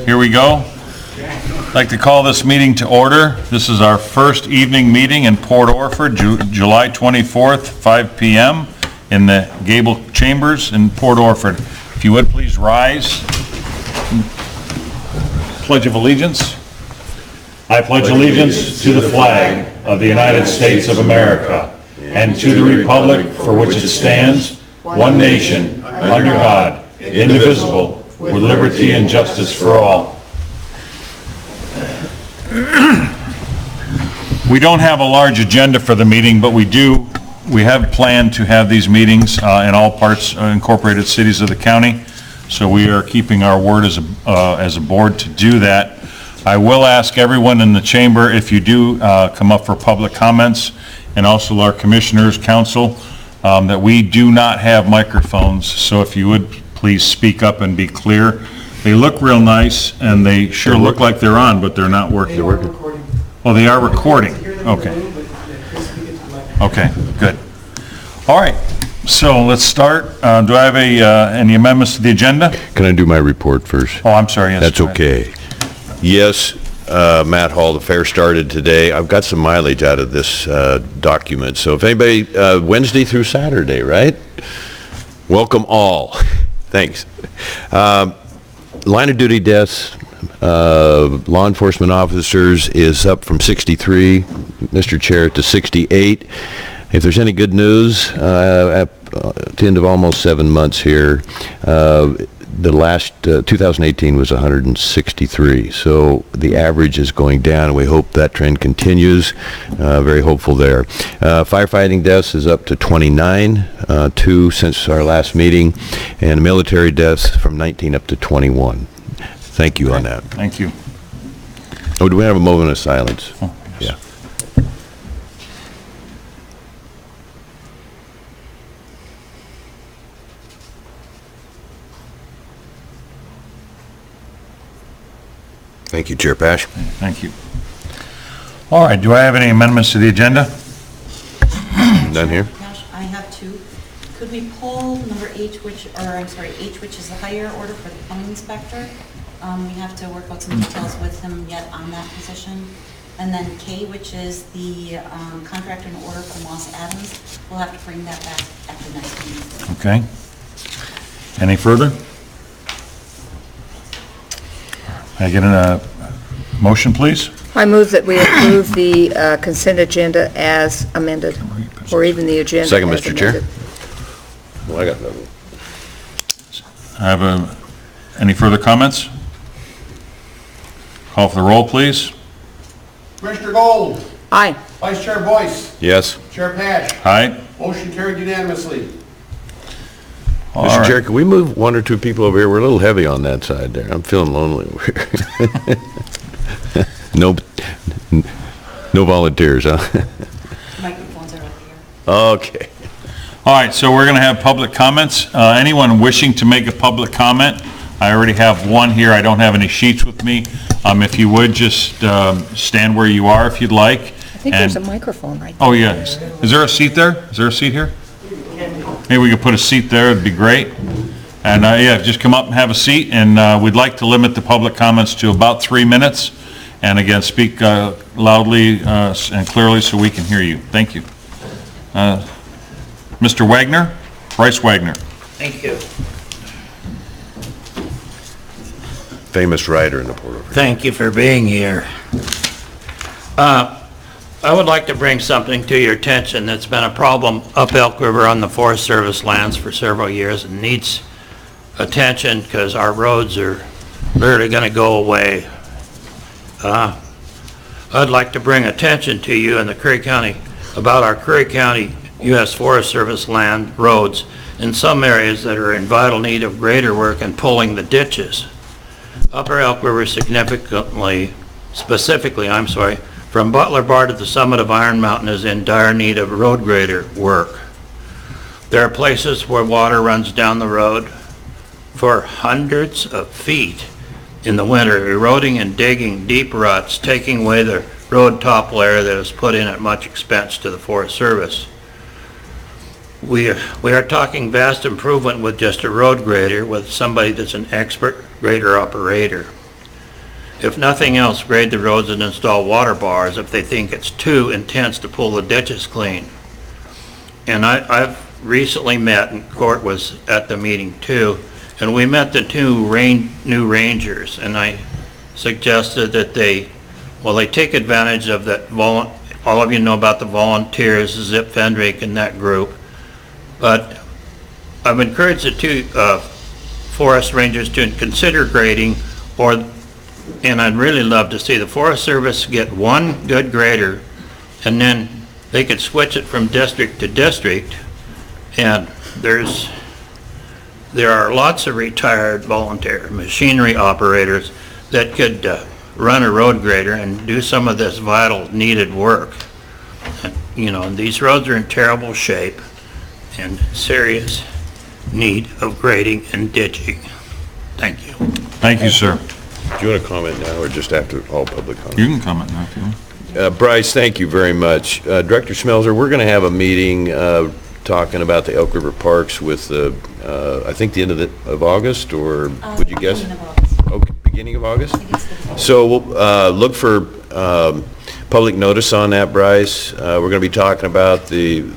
Here we go. I'd like to call this meeting to order. This is our first evening meeting in Port Orford, July 24th, 5 p.m. in the Gable Chambers in Port Orford. If you would please rise. Pledge of Allegiance. I pledge allegiance to the flag of the United States of America and to the republic for which it stands, one nation, under God, indivisible, with liberty and justice for all. We don't have a large agenda for the meeting, but we have planned to have these meetings in all parts, incorporated cities of the county. So we are keeping our word as a board to do that. I will ask everyone in the chamber, if you do come up for public comments, and also our commissioners, council, that we do not have microphones. So if you would please speak up and be clear. They look real nice, and they sure look like they're on, but they're not working. Oh, they are recording. Okay. Okay, good. All right. So let's start. Do I have any amendments to the agenda? Can I do my report first? Oh, I'm sorry. Yes, that's okay. Yes, Matt Hall, the fair started today. I've got some mileage out of this document. So if anybody, Wednesday through Saturday, right? Welcome all. Thanks. Line of duty deaths, law enforcement officers is up from 63, Mr. Chair, to 68. If there's any good news, at the end of almost 7 months here, the last 2018 was 163, so the average is going down, and we hope that trend continues. Very hopeful there. Firefighting deaths is up to 29, 2 since our last meeting, and military deaths from 19 up to 21. Thank you on that. Thank you. Oh, do we have a moment of silence? Oh, yes. Yeah. Thank you, Chair Pash. Thank you. All right, do I have any amendments to the agenda? None here? Gosh, I have two. Could we pull number H, which is the hire order for the plumbing inspector? We have to work out some details with him yet on that position. And then K, which is the contractor and order for Moss Adams. We'll have to bring that back at the next meeting. Okay. Any further? Can I get a motion, please? I move that we approve the consent agenda as amended, or even the agenda Second, as Mr. Chair. amended. Well, I got nothing. I have any further comments? Call for the roll, please. Commissioner Gold. Aye. Vice Chair Boyce. Yes. Chair Pash. Aye. Motion carried unanimously. All Mr. right. Chair, can we move one or two people over here? We're a little heavy on that side there. I'm feeling lonely over here. No volunteers, huh? Microphones are up here. Okay. All right, so we're going to have public comments. Anyone wishing to make a public comment? I already have one here. I don't have any sheets with me. If you would, just stand where you are if you'd like. I think there's a microphone right there. Oh, yes. Is there a seat there? Is there a seat here? Maybe we could put a seat there. It'd be great. And, yeah, just come up and have a seat. And we'd like to limit the public comments to about 3 minutes. And again, speak loudly and clearly so we can hear you. Thank you. Mr. Wagner, Bryce Wagner. Thank you. Famous writer in the Port Orford. Thank you for being here. I would like to bring something to your attention that's been a problem up Elk River on the Forest Service lands for several years and needs attention because our roads are literally going to go away. I'd like to bring attention to you in the Curry County about our Curry County U.S. Forest Service land roads in some areas that are in vital need of greater work and pulling the ditches. Upper Elk River specifically, from Butler Bar to the summit of Iron Mountain is in dire need of road grader work. There are places where water runs down the road for hundreds of feet in the winter, eroding and digging deep ruts, taking away the road top layer that is put in at much expense to the Forest Service. We are talking vast improvement with just a road grader with somebody that's an expert grader operator. if nothing else, grade the roads and install water bars if they think it's too intense to pull the ditches clean. And I've recently met, and Court was at the meeting too, and we met the two new rangers, and I suggested that they take advantage of that, all of you know about the volunteers, Zip Fendrick and that group, but I've encouraged the two forest rangers to consider grading, and I'd really love to see the Forest Service get one good grader, and then they could switch it from district to district, and there are lots of retired volunteer machinery operators that could run a road grader and do some of this vital needed work. And, and these roads are in terrible shape and serious need of grading and ditching. Thank you. Thank you, sir. Do you want to comment now or just after all public comment? You can comment now if you want. Bryce, thank you very much. Director Smelzer, we're going to have a meeting talking about the Elk River Parks with I think the end of August, or would you guess? Beginning of August. Okay, beginning of August? I think it's the beginning. So we'll look for public notice on that, Bryce. We're going to be talking about the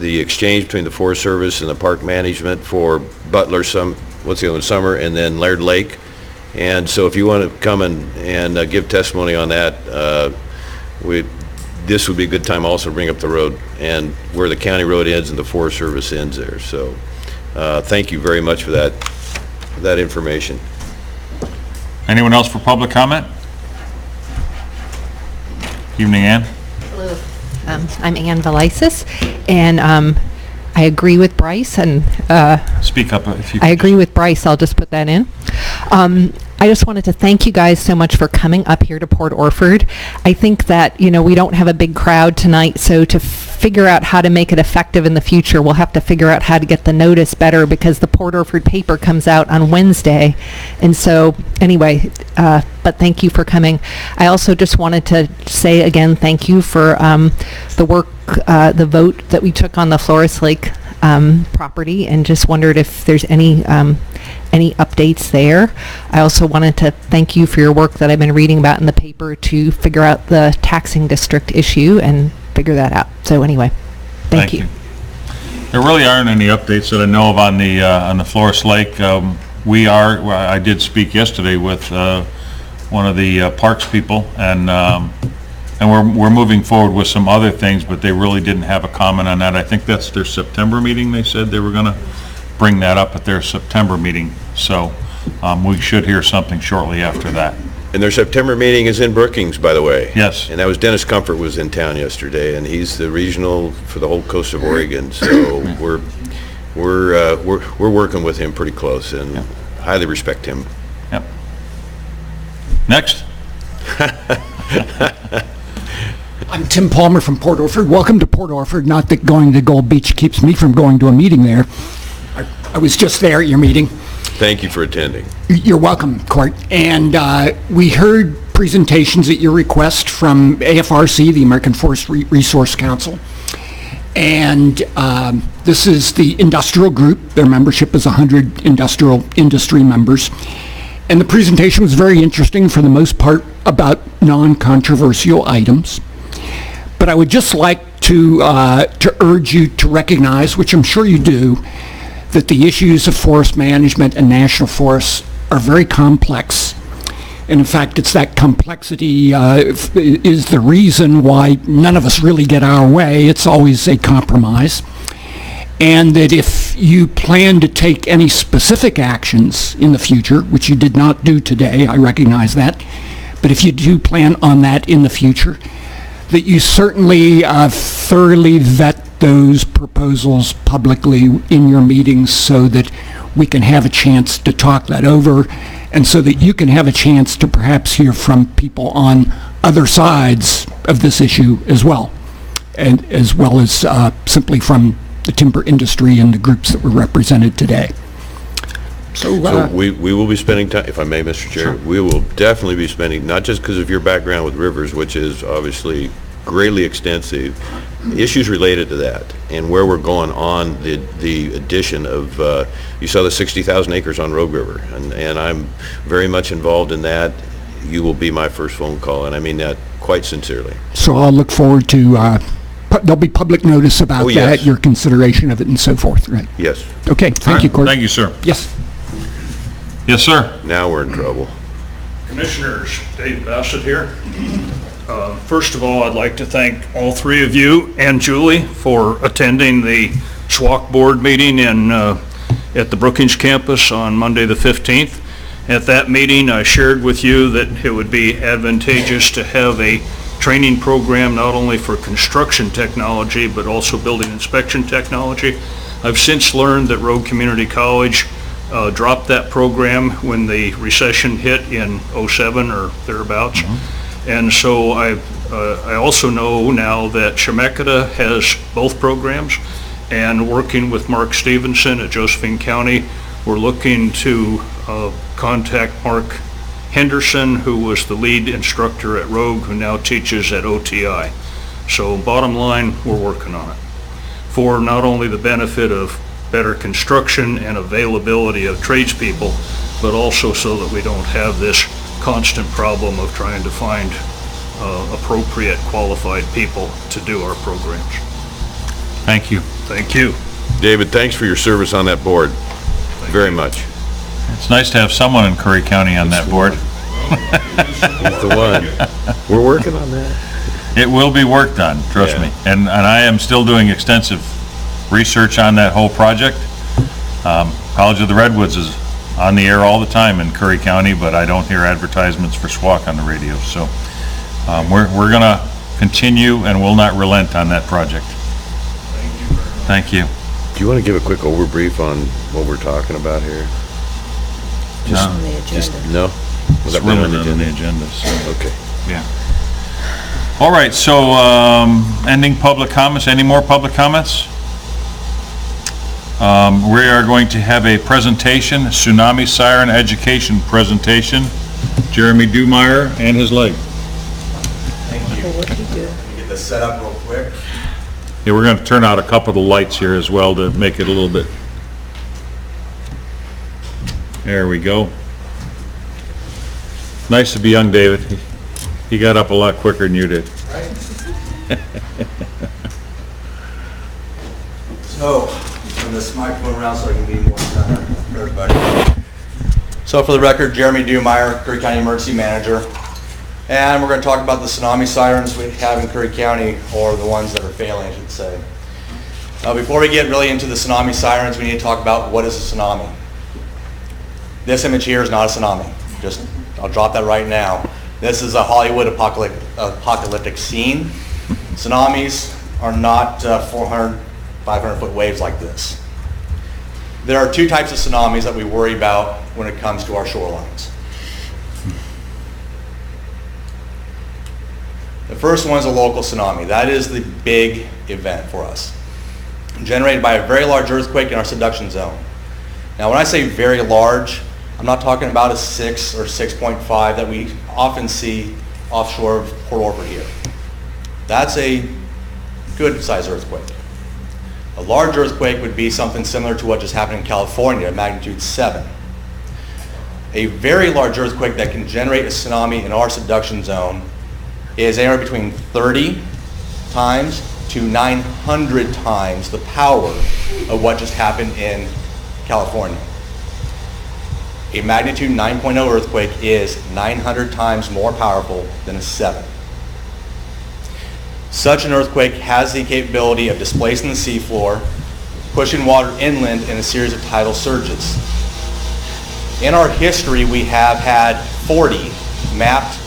exchange between the Forest Service and the park management for Butler, Summer, and then Laird Lake. And so if you want to come and give testimony on that, this would be a good time also to bring up the road and where the county road ends and the Forest Service ends there. So thank you very much for that information. Anyone else for public comment? Evening, Ann. Hello. I'm Ann Valisis, and I agree with Bryce, and Speak up if you I could. agree with Bryce. I'll just put that in. I just wanted to thank you guys so much for coming up here to Port Orford. I think that, we don't have a big crowd tonight, so to figure out how to make it effective in the future, we'll have to figure out how to get the notice better, because the Port Orford paper comes out on Wednesday. And so, anyway, but thank you for coming. I also just wanted to say again, thank you for the work, the vote that we took on the Flores Lake property, and just wondered if there's any updates there. I also wanted to thank you for your work that I've been reading about in the paper to figure out the taxing district issue and figure that out. So anyway, thank you. There really aren't any updates that I know of on the Flores Lake. I did speak yesterday with one of the parks people, and we're moving forward with some other things, but they really didn't have a comment on that. I think that's their September meeting. They said they were going to bring that up at their September meeting, so we should hear something shortly after that. And their September meeting is in Brookings, by the way. Yes. And that was Dennis Comfort was in town yesterday, and he's the regional for the whole coast of Oregon. So we're working with him pretty close, and highly respect him. Yep. Next. I'm Tim Palmer from Port Orford. Welcome to Port Orford. Not that going to Gold Beach keeps me from going to a meeting there. I was just there at your meeting. Thank you for attending. You're welcome, Court. And we heard presentations at your request from AFRC, the American Forest Resource Council. And this is the industrial group. Their membership is 100 industry members. And the presentation was very interesting, for the most part, about non-controversial items. But I would just like to urge you to recognize, which I'm sure you do, that the issues of forest management and national forests are very complex. And in fact, it's that complexity is the reason why none of us really get our way. It's always a compromise. And that if you plan to take any specific actions in the future, which you did not do today, I recognize that, but if you do plan on that in the future, that you certainly thoroughly vet those proposals publicly in your meetings, so that we can have a chance to talk that over, and so that you can have a chance to perhaps hear from people on other sides of this issue as well, and as well as simply from the timber industry and the groups that were represented today. So we will be spending time, if I may, Mr. Chair, sure. We will definitely be spending, not just because of your background with rivers, which is obviously greatly extensive, issues related to that and where we're going on the addition of, you saw the 60,000 acres on Rogue River, and I'm very much involved in that. you will be my first phone call, and I mean that quite sincerely. So I'll look forward to, there'll be public notice about Oh, yes. that, your consideration of it and so forth, right? Yes, Okay, thank you, Court. Thank you, sir. Yes. Yes, sir. now we're in trouble. Commissioners, Dave Bassett here. First of all, I'd like to thank all three of you and Julie for attending the SWAC board meeting at the Brookings campus on Monday the 15th. At that meeting, I shared with you that it would be advantageous to have a training program not only for construction technology, but also building inspection technology. I've since learned that Rogue Community College dropped that program when the recession hit in '07 or thereabouts. And so I also know now that Chemeketa has both programs, and working with Mark Stevenson at Josephine County, we're looking to contact Mark Henderson, who was the lead instructor at Rogue, who now teaches at OTI. So bottom line, we're working on it for not only the benefit of better construction and availability of tradespeople, but also so that we don't have this constant problem of trying to find appropriate qualified people to do our programs. Thank you. Thank you. David, thanks for your service on that board, very much. It's nice to have someone in Curry County on that board. He's the one. We're working on that. It will be worked on, trust Yeah. me. And I am still doing extensive research on that whole project. College of the Redwoods is on the air all the time in Curry County, but I don't hear advertisements for SWAC on the radio. So we're going to continue and will not relent on that project. Thank you. Do you want to give a quick overbrief on what we're talking about here? No, On the agenda. No? Was it's that been really on the not on the agenda? agenda, so, Okay. yeah. All right, so ending public comments. Any more public comments? We are going to have a presentation, tsunami siren education presentation. Jeremy Dumeyer and his leg. Okay, what do you do? Get this set up real quick. Yeah, we're going to turn out a couple of the lights here as well to make it a little bit. There we go. Nice to be young, David. He got up a lot quicker than you did. So, turn this microphone around so I can be more center for everybody. So for the record, Jeremy Dumeyer, Curry County Emergency Manager. And we're going to talk about the tsunami sirens we have in Curry County, or the ones that are failing, I should say. Before we get really into the tsunami sirens, we need to talk about what is a tsunami. This image here is not a tsunami. I'll drop that right now. This is a Hollywood apocalyptic scene. Tsunamis are not 400, 500-foot waves like this. There are two types of tsunamis that we worry about when it comes to our shorelines. The first one is a local tsunami. That is the big event for us, generated by a very large earthquake in our subduction zone. Now, when I say very large, I'm not talking about a 6 or 6.5 that we often see offshore of Port Orford here. That's a good size earthquake. A large earthquake would be something similar to what just happened in California, magnitude 7. A very large earthquake that can generate a tsunami in our subduction zone is anywhere between 30 times to 900 times the power of what just happened in California. A magnitude 9.0 earthquake is 900 times more powerful than a 7. Such an earthquake has the capability of displacing the seafloor, pushing water inland in a series of tidal surges. In our history, we have had 40 mapped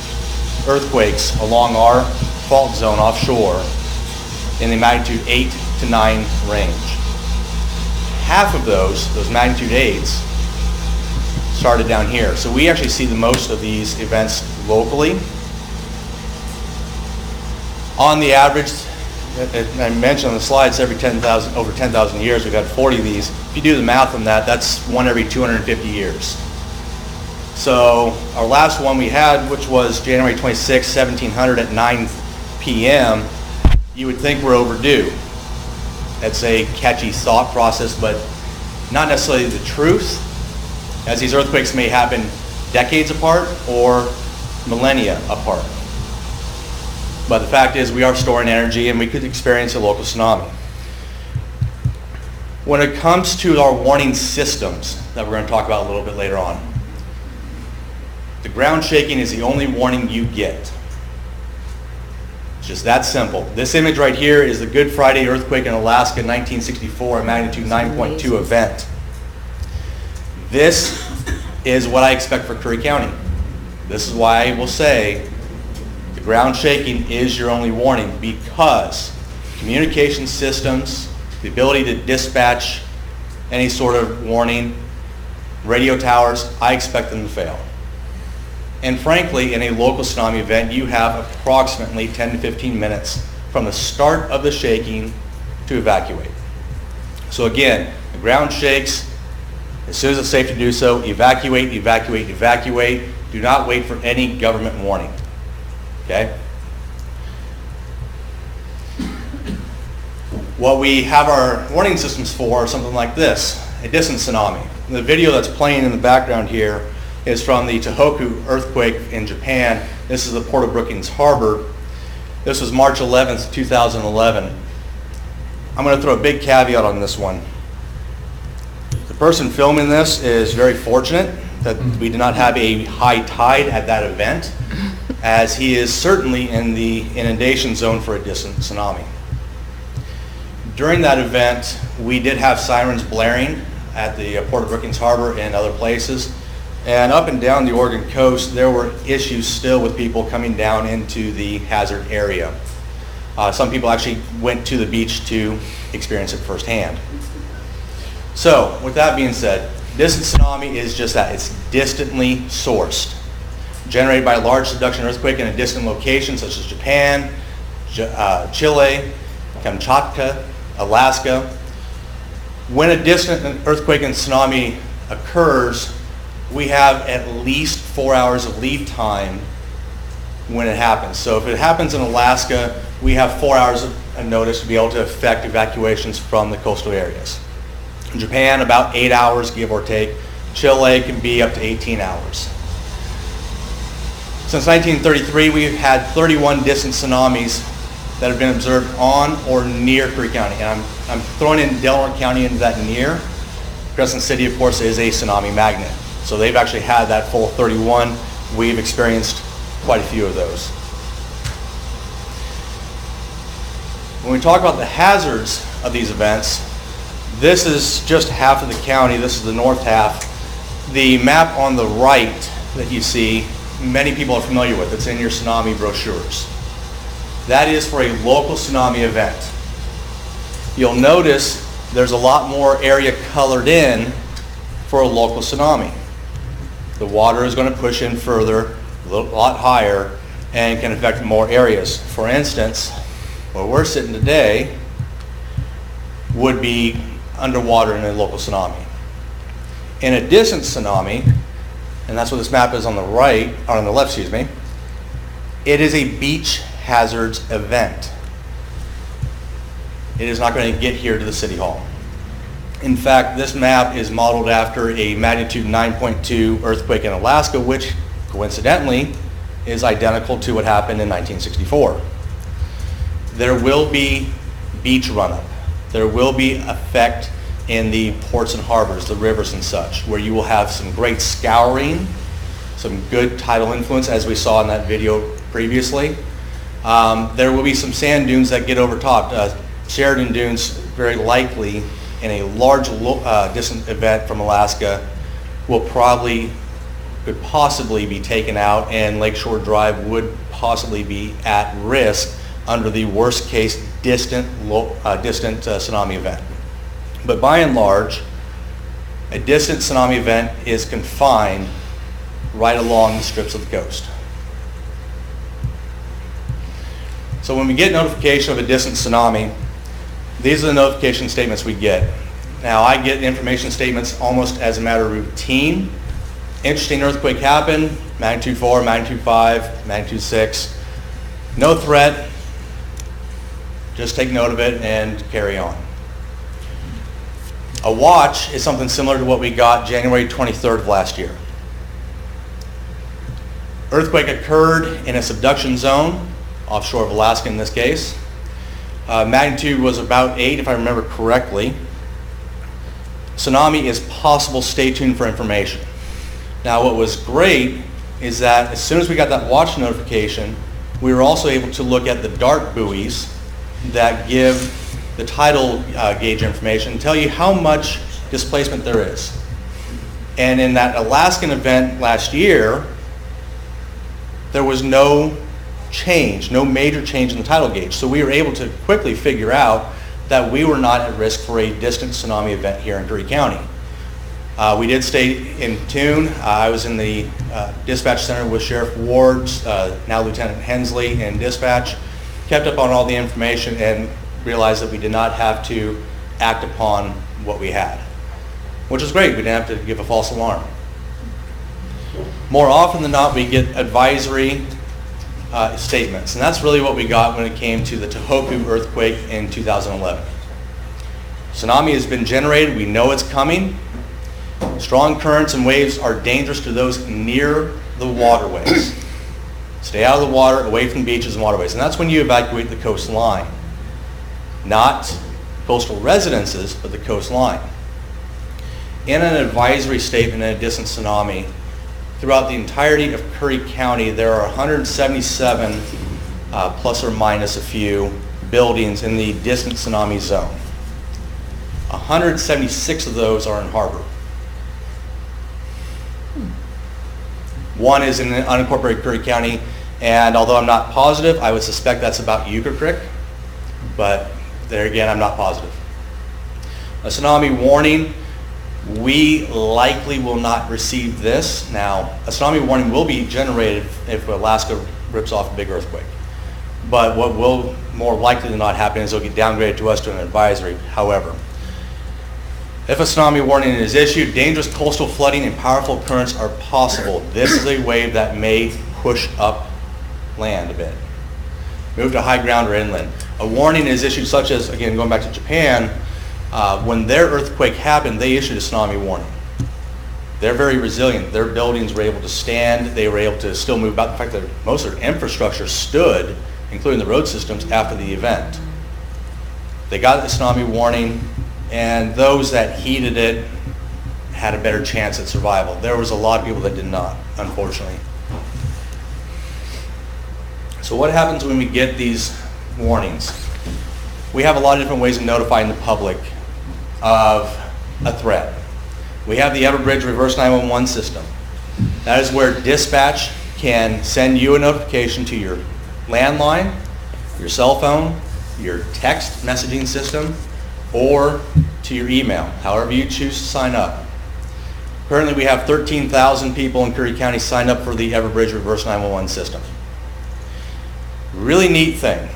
earthquakes along our fault zone offshore in the magnitude 8 to 9 range. Half of those magnitude 8s, started down here. So we actually see the most of these events locally. On the average, I mentioned on the slides, over 10,000 years, we've had 40 of these. If you do the math on that, that's one every 250 years. So our last one we had, which was January 26, 1700 at 9 p.m., you would think we're overdue. It's a catchy thought process, but not necessarily the truth, as these earthquakes may happen decades apart or millennia apart. But the fact is, we are storing energy and we could experience a local tsunami. When it comes to our warning systems that we're going to talk about a little bit later on, the ground shaking is the only warning you get. It's just that simple. This image right here is the Good Friday earthquake in Alaska, 1964, a magnitude 9.2 event. This is what I expect for Curry County. This is why I will say the ground shaking is your only warning, because communication systems, the ability to dispatch any sort of warning, radio towers, I expect them to fail. And frankly, in a local tsunami event, you have approximately 10 to 15 minutes from the start of the shaking to evacuate. So again, the ground shakes. As soon as it's safe to do so, evacuate, evacuate, evacuate. Do not wait for any government warning. Okay? What we have our warning systems for is something like this, a distant tsunami. The video that's playing in the background here is from the Tohoku earthquake in Japan. This is the Port of Brookings Harbor. This was March 11th, 2011. I'm going to throw a big caveat on this one. The person filming this is very fortunate that we did not have a high tide at that event, as he is certainly in the inundation zone for a distant tsunami. During that event, we did have sirens blaring at the Port of Brookings Harbor and other places. And up and down the Oregon coast, there were issues still with people coming down into the hazard area. Some people actually went to the beach to experience it firsthand. So, with that being said, distant tsunami is just that. It's distantly sourced, generated by a large subduction earthquake in a distant location such as Japan, Chile, Kamchatka, Alaska. When a distant earthquake and tsunami occurs, we have at least 4 hours of lead time when it happens. So if it happens in Alaska, we have 4 hours of notice to be able to effect evacuations from the coastal areas. In Japan, about 8 hours, give or take. Chile can be up to 18 hours. Since 1933, we've had 31 distant tsunamis that have been observed on or near Curry County. And I'm throwing in Delaware County into that near. Crescent City, of course, is a tsunami magnet. So they've actually had that full 31. We've experienced quite a few of those. When we talk about the hazards of these events, this is just half of the county. This is the north half. The map on the right that you see, many people are familiar with. It's in your tsunami brochures. That is for a local tsunami event. You'll notice there's a lot more area colored in for a local tsunami. The water is going to push in further, a lot higher, and can affect more areas. For instance, where we're sitting today would be underwater in a local tsunami. In a distant tsunami, and that's what this map is on the right, or on the left, excuse me, it is a beach hazards event. It is not going to get here to the City Hall. In fact, this map is modeled after a magnitude 9.2 earthquake in Alaska, which coincidentally is identical to what happened in 1964. There will be beach run-up. There will be effect in the ports and harbors, the rivers and such, where you will have some great scouring, some good tidal influence, as we saw in that video previously. There will be some sand dunes that get overtopped. Sheridan Dunes, very likely, in a large distant event from Alaska, could possibly be taken out, and Lakeshore Drive would possibly be at risk under the worst case distant tsunami event. But by and large, a distant tsunami event is confined right along the strips of the coast. So when we get notification of a distant tsunami, these are the notification statements we get. Now, I get information statements almost as a matter of routine. Interesting earthquake happened, magnitude 4, magnitude 5, magnitude 6. No threat, just take note of it and carry on. A watch is something similar to what we got January 23rd of last year. Earthquake occurred in a subduction zone, offshore of Alaska in this case. Magnitude was about 8, if I remember correctly. Tsunami is possible. Stay tuned for information. Now, what was great is that as soon as we got that watch notification, we were also able to look at the dart buoys that give the tidal gauge information and tell you how much displacement there is. And in that Alaskan event last year, there was no change, no major change in the tidal gauge. So we were able to quickly figure out that we were not at risk for a distant tsunami event here in Curry County. We did stay in tune. I was in the dispatch center with Sheriff Ward, now Lieutenant Hensley, and dispatch, kept up on all the information and realized that we did not have to act upon what we had, which was great. We didn't have to give a false alarm. More often than not, we get advisory statements, and that's really what we got when it came to the Tohoku earthquake in 2011. Tsunami has been generated. We know it's coming. Strong currents and waves are dangerous to those near the waterways. Stay out of the water, away from beaches and waterways, and that's when you evacuate the coastline. Not coastal residences, but the coastline. In an advisory statement in a distant tsunami, throughout the entirety of Curry County, there are 177, plus or minus a few, buildings in the distant tsunami zone. 176 of those are in harbor. One is in unincorporated Curry County, and although I'm not positive, I would suspect that's about Euchre Creek, but there again, I'm not positive. A tsunami warning, we likely will not receive this. Now, a tsunami warning will be generated if Alaska rips off a big earthquake. But what will more likely than not happen is it'll get downgraded to us to an advisory. However, if a tsunami warning is issued, dangerous coastal flooding and powerful currents are possible. This is a wave that may push up land a bit, move to high ground or inland. A warning is issued such as, again, going back to Japan, when their earthquake happened, they issued a tsunami warning. They're very resilient. Their buildings were able to stand. They were able to still move about. In fact, most of their infrastructure stood, including the road systems, after the event. They got the tsunami warning, and those that heeded it had a better chance at survival. There was a lot of people that did not, unfortunately. So what happens when we get these warnings? We have a lot of different ways of notifying the public of a threat. We have the Everbridge Reverse 911 system. That is where dispatch can send you a notification to your landline, your cell phone, your text messaging system, or to your email, however you choose to sign up. Currently, we have 13,000 people in Curry County signed up for the Everbridge Reverse 911 system. Really neat thing.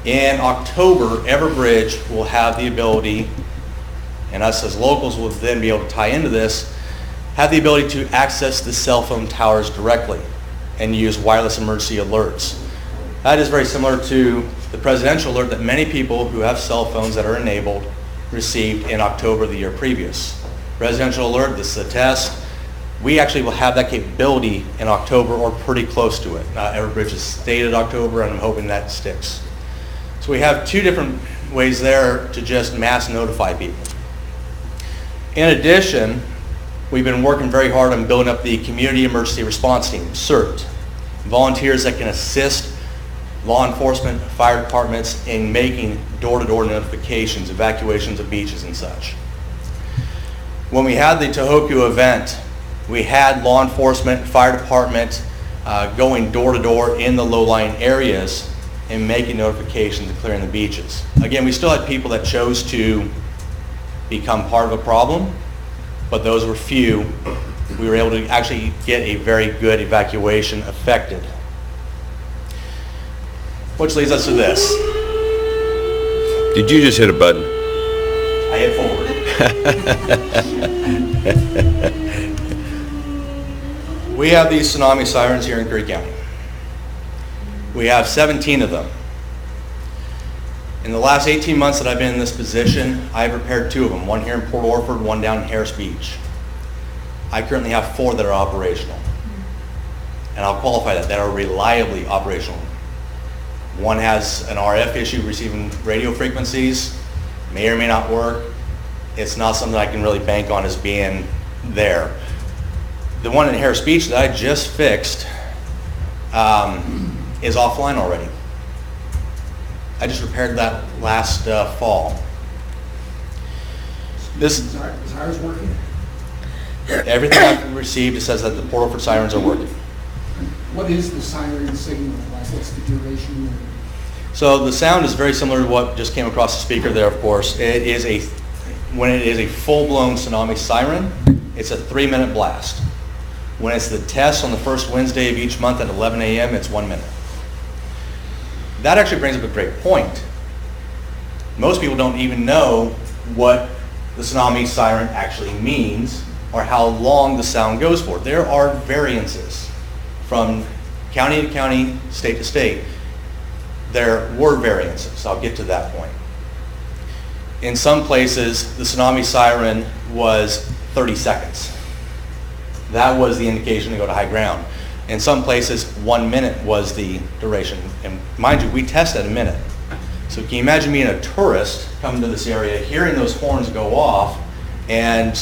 In October, Everbridge will have the ability, and us as locals will then be able to tie into this, have the ability to access the cell phone towers directly and use wireless emergency alerts. That is very similar to the presidential alert that many people who have cell phones that are enabled received in October the year previous. Presidential alert, this is a test. We actually will have that capability in October or pretty close to it. Everbridge has stated October, and I'm hoping that sticks. So we have two different ways there to just mass notify people. In addition, we've been working very hard on building up the Community Emergency Response Team, CERT. Volunteers that can assist law enforcement, fire departments in making door-to-door notifications, evacuations of beaches and such. When we had the Tohoku event, we had law enforcement, fire department going door-to-door in the low-lying areas and making notifications and clearing the beaches. Again, we still had people that chose to become part of a problem, but those were few. We were able to actually get a very good evacuation effected. Which leads us to this. Did you just hit a button? I hit forward. We have these tsunami sirens here in Curry County. We have 17 of them. In the last 18 months that I've been in this position, I've repaired 2 of them, one here in Port Orford, one down in Harris Beach. I currently have 4 that are operational. and I'll qualify that are reliably operational. One has an RF issue receiving radio frequencies, may or may not work. It's not something I can really bank on as being there. The one in Harris Beach that I just fixed is offline already. I just repaired that last fall. Is ours working? Everything I've received, it says that the Port Orford sirens are working. What is the siren signal? What's the duration? So the sound is very similar to what just came across the speaker there, of course. When it is a full-blown tsunami siren, it's a 3-minute blast. When it's the test on the first Wednesday of each month at 11 a.m., it's 1 minute. That actually brings up a great point. Most people don't even know what the tsunami siren actually means or how long the sound goes for. There are variances from county to county, state to state. There were variances. I'll get to that point. In some places, the tsunami siren was 30 seconds. That was the indication to go to high ground. In some places, 1 minute was the duration. And mind you, we test at a minute. So can you imagine being a tourist coming to this area, hearing those horns go off, and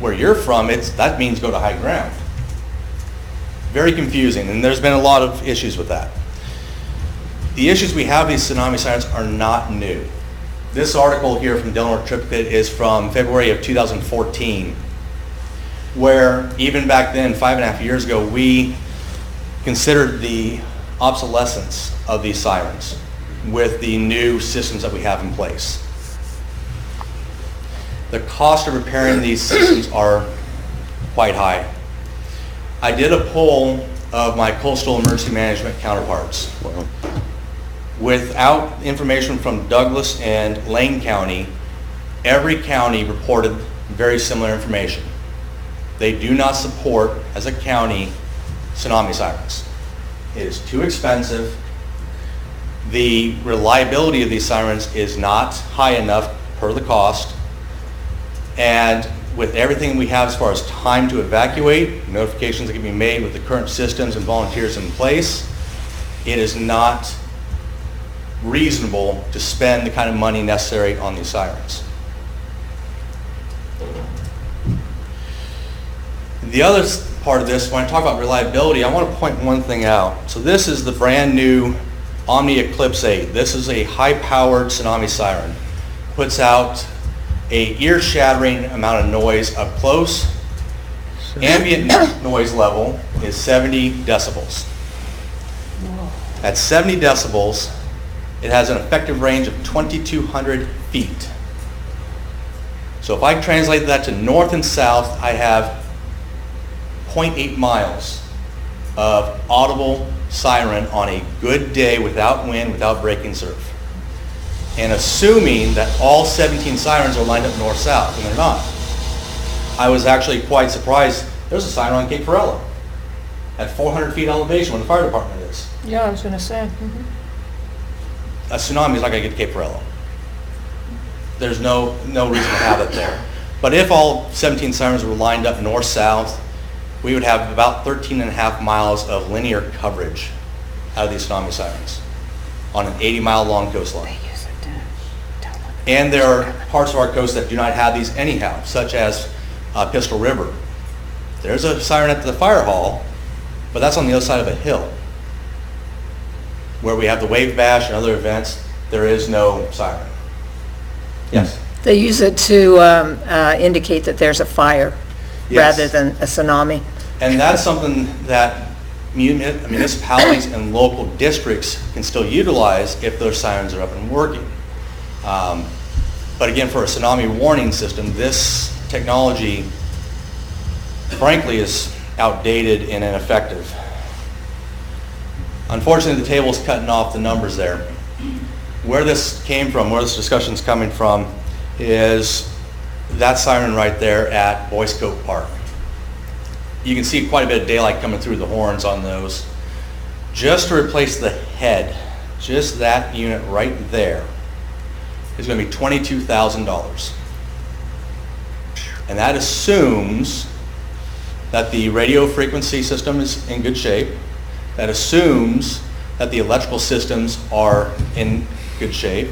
where you're from, that means go to high ground. Very confusing, and there's been a lot of issues with that. The issues we have with these tsunami sirens are not new. This article here from Delaware Triplicate is from February of 2014, where even back then, 5.5 years ago, we considered the obsolescence of these sirens with the new systems that we have in place. The cost of repairing these systems are quite high. I did a poll of my coastal emergency management counterparts. Without information from Douglas and Lane County, every county reported very similar information. They do not support, as a county, tsunami sirens. It is too expensive. The reliability of these sirens is not high enough per the cost. And with everything we have as far as time to evacuate, notifications that can be made with the current systems and volunteers in place, it is not reasonable to spend the kind of money necessary on these sirens. The other part of this, when I talk about reliability, I want to point one thing out. So this is the brand new Omni Eclipse 8. This is a high-powered tsunami siren. Puts out a ear-shattering amount of noise up close. Ambient noise level is 70 decibels. At 70 decibels, it has an effective range of 2,200 feet. So if I translate that to north and south, I have 0.8 miles of audible siren on a good day without wind, without breaking surf. And assuming that all 17 sirens are lined up north-south, and they're not. I was actually quite surprised. There's a siren on Cape Ferrelo at 400 feet elevation where the fire department is. Yeah, I was going to say. A tsunami is not going to get to Cape Ferrelo. There's no reason to have it there. But if all 17 sirens were lined up north-south, we would have about 13.5 miles of linear coverage out of these tsunami sirens on an 80-mile long coastline. And there are parts of our coast that do not have these anyhow, such as Pistol River. There's a siren at the fire hall, but that's on the other side of a hill. Where we have the wave bash and other events, there is no siren. Yes? They use it to indicate that there's a fire Yes. rather than a tsunami. And that's something that municipalities and local districts can still utilize if those sirens are up and working. But again, for a tsunami warning system, this technology, frankly, is outdated and ineffective. Unfortunately, the table's cutting off the numbers there. Where this came from, where this discussion's coming from, is that siren right there at Boyce Coat Park. You can see quite a bit of daylight coming through the horns on those. Just to replace the head, just that unit right there, is going to be $22,000. And that assumes that the radio frequency system is in good shape, that assumes that the electrical systems are in good shape,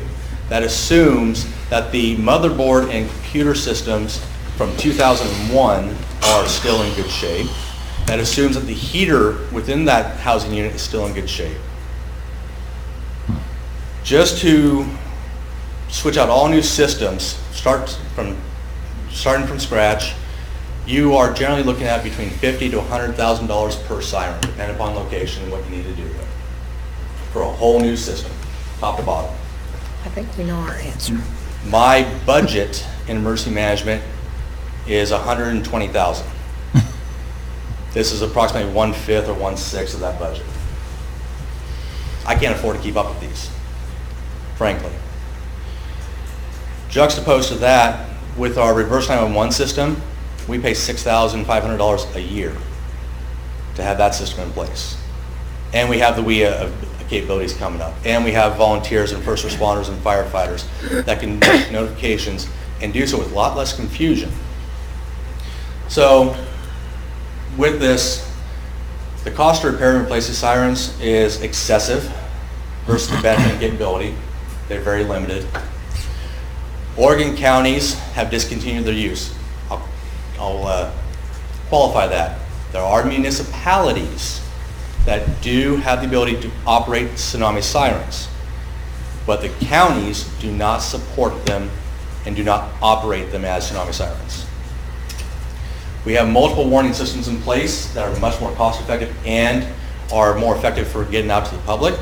that assumes that the motherboard and computer systems from 2001 are still in good shape, that assumes that the heater within that housing unit is still in good shape. Just to switch out all new systems, starting from scratch, you are generally looking at between $50,000 to $100,000 per siren, depending upon location and what you need to do with it, for a whole new system, top to bottom. I think we know our answer. My budget in emergency management is $120,000. This is approximately 1/5 or 1/6 of that budget. I can't afford to keep up with these, frankly. Juxtaposed to that, with our reverse 911 system, we pay $6,500 a year to have that system in place. And we have the WIA capabilities coming up. And we have volunteers and first responders and firefighters that can make notifications and do so with a lot less confusion. So with this, the cost to repair and replace the sirens is excessive versus the benefit capability. They're very limited. Oregon counties have discontinued their use. I'll qualify that. There are municipalities that do have the ability to operate tsunami sirens, but the counties do not support them and do not operate them as tsunami sirens. We have multiple warning systems in place that are much more cost effective and are more effective for getting out to the public.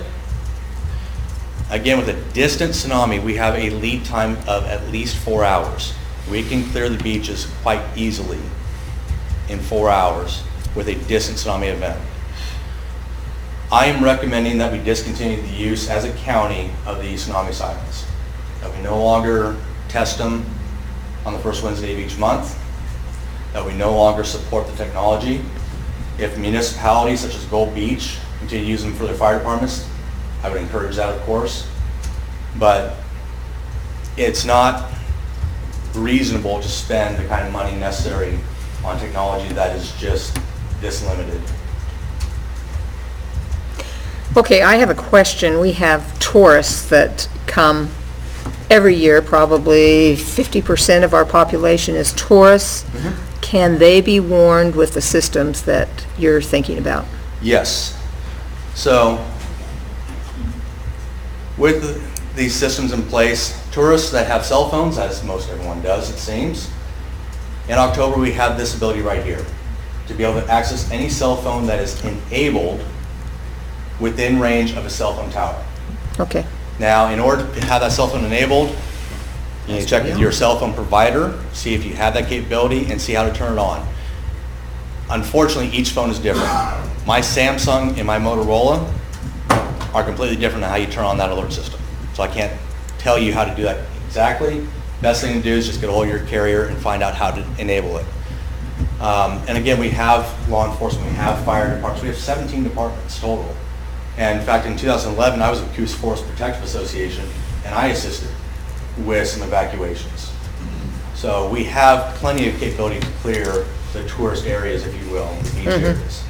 Again, with a distant tsunami, we have a lead time of at least 4 hours. We can clear the beaches quite easily in 4 hours with a distant tsunami event. I am recommending that we discontinue the use as a county of the tsunami sirens, that we no longer test them on the first Wednesday of each month, that we no longer support the technology. If municipalities such as Gold Beach continue to use them for their fire departments, I would encourage that, of course, but it's not reasonable to spend the kind of money necessary on technology that is just this limited. Okay, I have a question. We have tourists that come every year, probably 50% of our population is tourists. Can they be warned with the systems that you're thinking about? Yes. So with these systems in place, tourists that have cell phones, as most everyone does it seems, in October we have this ability right here to be able to access any cell phone that is enabled within range of a cell phone tower. Okay. Now, in order to have that cell phone enabled, you need to check with your cell phone provider, see if you have that capability, and see how to turn it on. Unfortunately, each phone is different. My Samsung and my Motorola are completely different than how you turn on that alert system. So I can't tell you how to do that exactly. Best thing to do is just get a hold of your carrier and find out how to enable it. And again, we have law enforcement, we have fire departments, we have 17 departments total. And in fact, in 2011, I was with Coos Forest Protective Association, and I assisted with some evacuations. So we have plenty of capability to clear the tourist areas, if you will, the beach areas.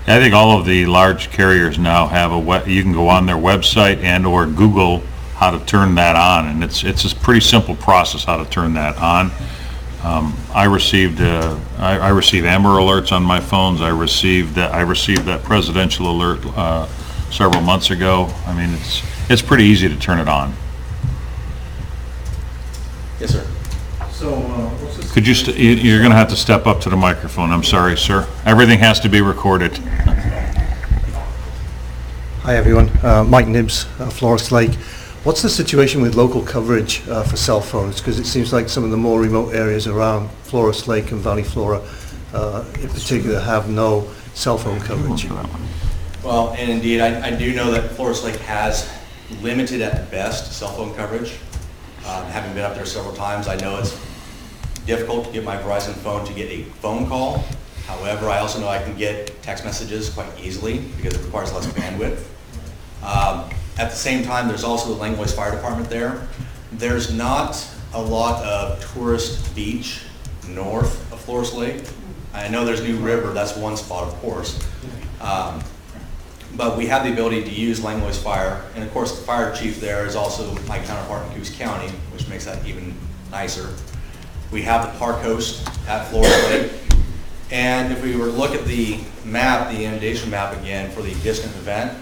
I think all of the large carriers now have you can go on their website and or Google how to turn that on, and it's a pretty simple process how to turn that on. I received Amber Alerts on my phones. I received that presidential alert several months ago. I mean, it's pretty easy to turn it on. Yes, sir. So, what's this? Could you're going to have to step up to the microphone. I'm sorry, sir. Everything has to be recorded. Hi everyone, Mike Nibbs, Florist Lake. What's the situation with local coverage for cell phones? Because it seems like some of the more remote areas around Florist Lake and Valley Flora in particular have no cell phone coverage. Well, and indeed, I do know that Florist Lake has limited at best cell phone coverage. Having been up there several times, I know it's difficult to get my Verizon phone to get a phone call. However, I also know I can get text messages quite easily because it requires less bandwidth. At the same time, there's also the Langlois Fire Department there. There's not a lot of tourist beach north of Florist Lake. I know there's New River, that's one spot, of course. But we have the ability to use Langlois Fire, and of course the fire chief there is also my counterpart in Coos County, which makes that even nicer. We have the park host at Flores Lake, and if we were to look at the map, the inundation map again for the distant event,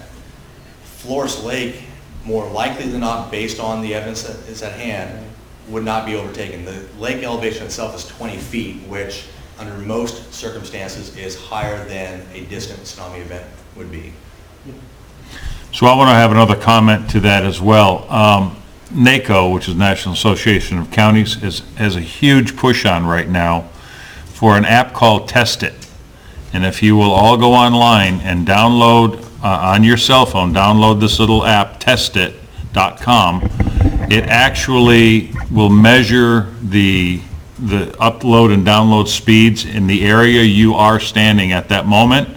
Flores Lake, more likely than not, based on the evidence that is at hand, would not be overtaken. The lake elevation itself is 20 feet, which under most circumstances is higher than a distant tsunami event would be. So I want to have another comment to that as well. NACO, which is National Association of Counties, has a huge push on right now for an app called Test It. And if you will all go online and download on your cell phone, download this little app, testit.com, it actually will measure the upload and download speeds in the area you are standing at that moment.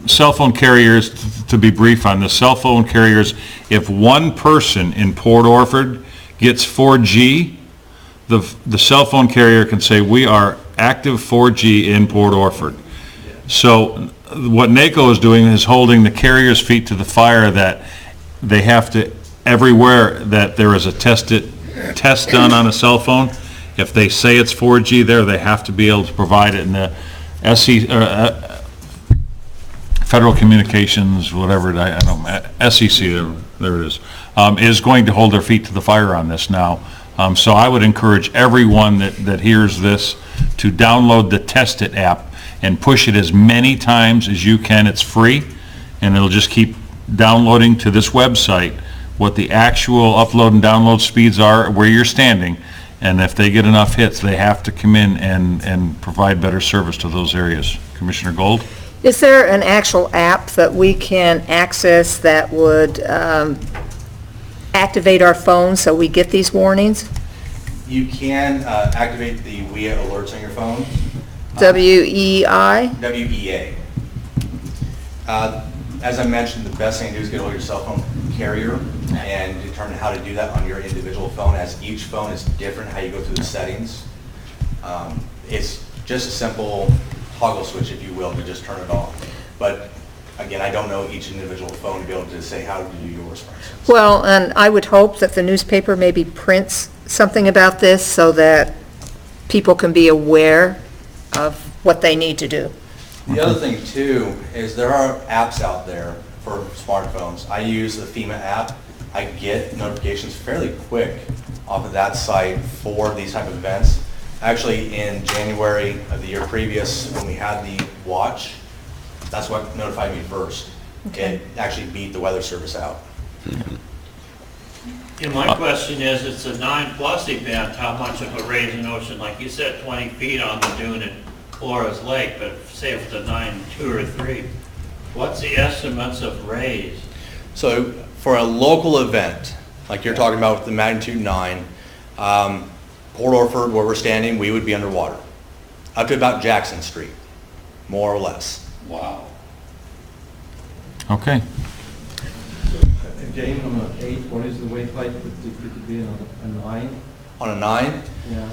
Cell phone carriers, to be brief on this, cell phone carriers, if one person in Port Orford gets 4G, the cell phone carrier can say, we are active 4G in Port Orford. So what NACO is doing is holding the carrier's feet to the fire that they have to, everywhere that there is a test done on a cell phone, if they say it's 4G there, they have to be able to provide it. And the Federal Communications, whatever, I don't know, SEC, there it is going to hold their feet to the fire on this now. So I would encourage everyone that hears this to download the Test It app and push it as many times as you can. It's free, and it'll just keep downloading to this website what the actual upload and download speeds are where you're standing. And if they get enough hits, they have to come in and provide better service to those areas. Commissioner Gold? Is there an actual app that we can access that would activate our phone so we get these warnings? You can activate the WEA alerts on your phone. WEI? WEA. As I mentioned, the best thing to do is get hold of your cell phone carrier and determine how to do that on your individual phone, as each phone is different, how you go through the settings. It's just a simple toggle switch, if you will, to just turn it off. But again, I don't know each individual phone to be able to say how to do yours, for instance. Well, and I would hope that the newspaper maybe prints something about this so that people can be aware of what they need to do. The other thing too is there are apps out there for smartphones. I use the FEMA app. I get notifications fairly quick off of that site for these type of events. Actually, in January of the year previous, when we had the watch, that's what notified me first. Okay. It actually beat the Weather Service out. Yeah, my question is, it's a 9+ event, how much of a raise in ocean, like you said, 20 feet on the dune at Flores Lake, but say if it's a 9.2 or 3, what's the estimates of raise? So for a local event, like you're talking about with the magnitude 9, Port Orford, where we're standing, we would be underwater. Up to about Jackson Street, more or less. Wow. Okay. Again, on an 8, what is the wave height that it could be on a 9? On a 9, Yeah.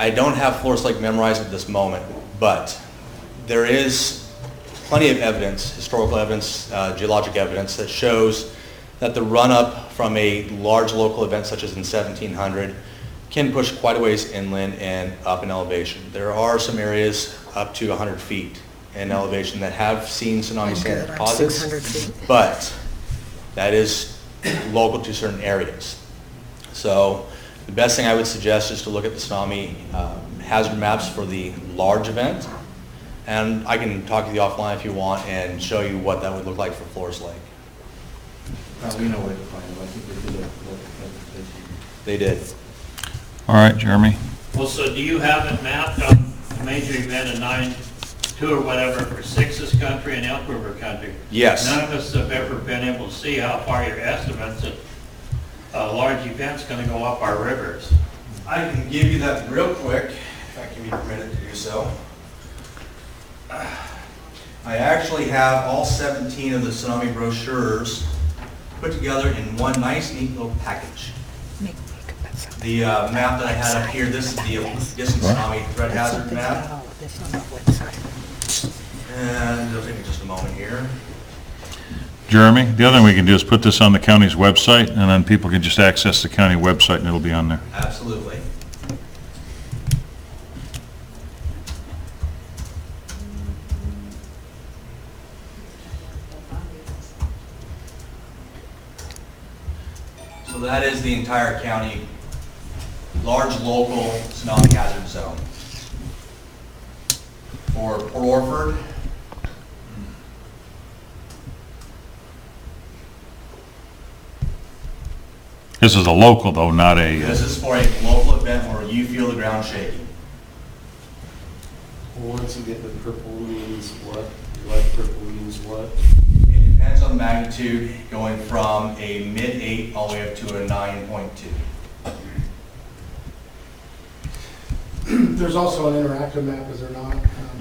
I don't have Flores Lake memorized at this moment, but there is plenty of evidence, historical evidence, geologic evidence, that shows that the run-up from a large local event such as in 1700 can push quite a ways inland and up in elevation. There are some areas up to 100 feet in elevation that have seen tsunami sand Good, I'm deposits, 600 feet. but that is local to certain areas. So the best thing I would suggest is to look at the tsunami hazard maps for the large event, and I can talk to you offline if you want and show you what that would look like for Flores Lake. We know where to find them. I think they did a local presentation. They did. All right, Jeremy. Well, so do you have it mapped on a major event of 9.2 or whatever for Sixes Country and Elk River Country? Yes. None of us have ever been able to see how far your estimates that a large event's going to go up our rivers. I can give you that real quick, if I can be permitted to do so. I actually have all 17 of the tsunami brochures put together in one nice, neat little package. The map that I had up here, this is the distance tsunami threat hazard map. And it'll take me just a moment here. Jeremy, the other thing we can do is put this on the county's website, and then people can just access the county website, and it'll be on there. Absolutely. So that is the entire county, large local tsunami hazard zone. For Port Orford, This is a local, though, not a, this is for a local event where you feel the ground shaking. Once again, the purple means what? Light purple means what? It depends on the magnitude, going from a mid-8 all the way up to a 9.2. There's also an interactive map, is there not?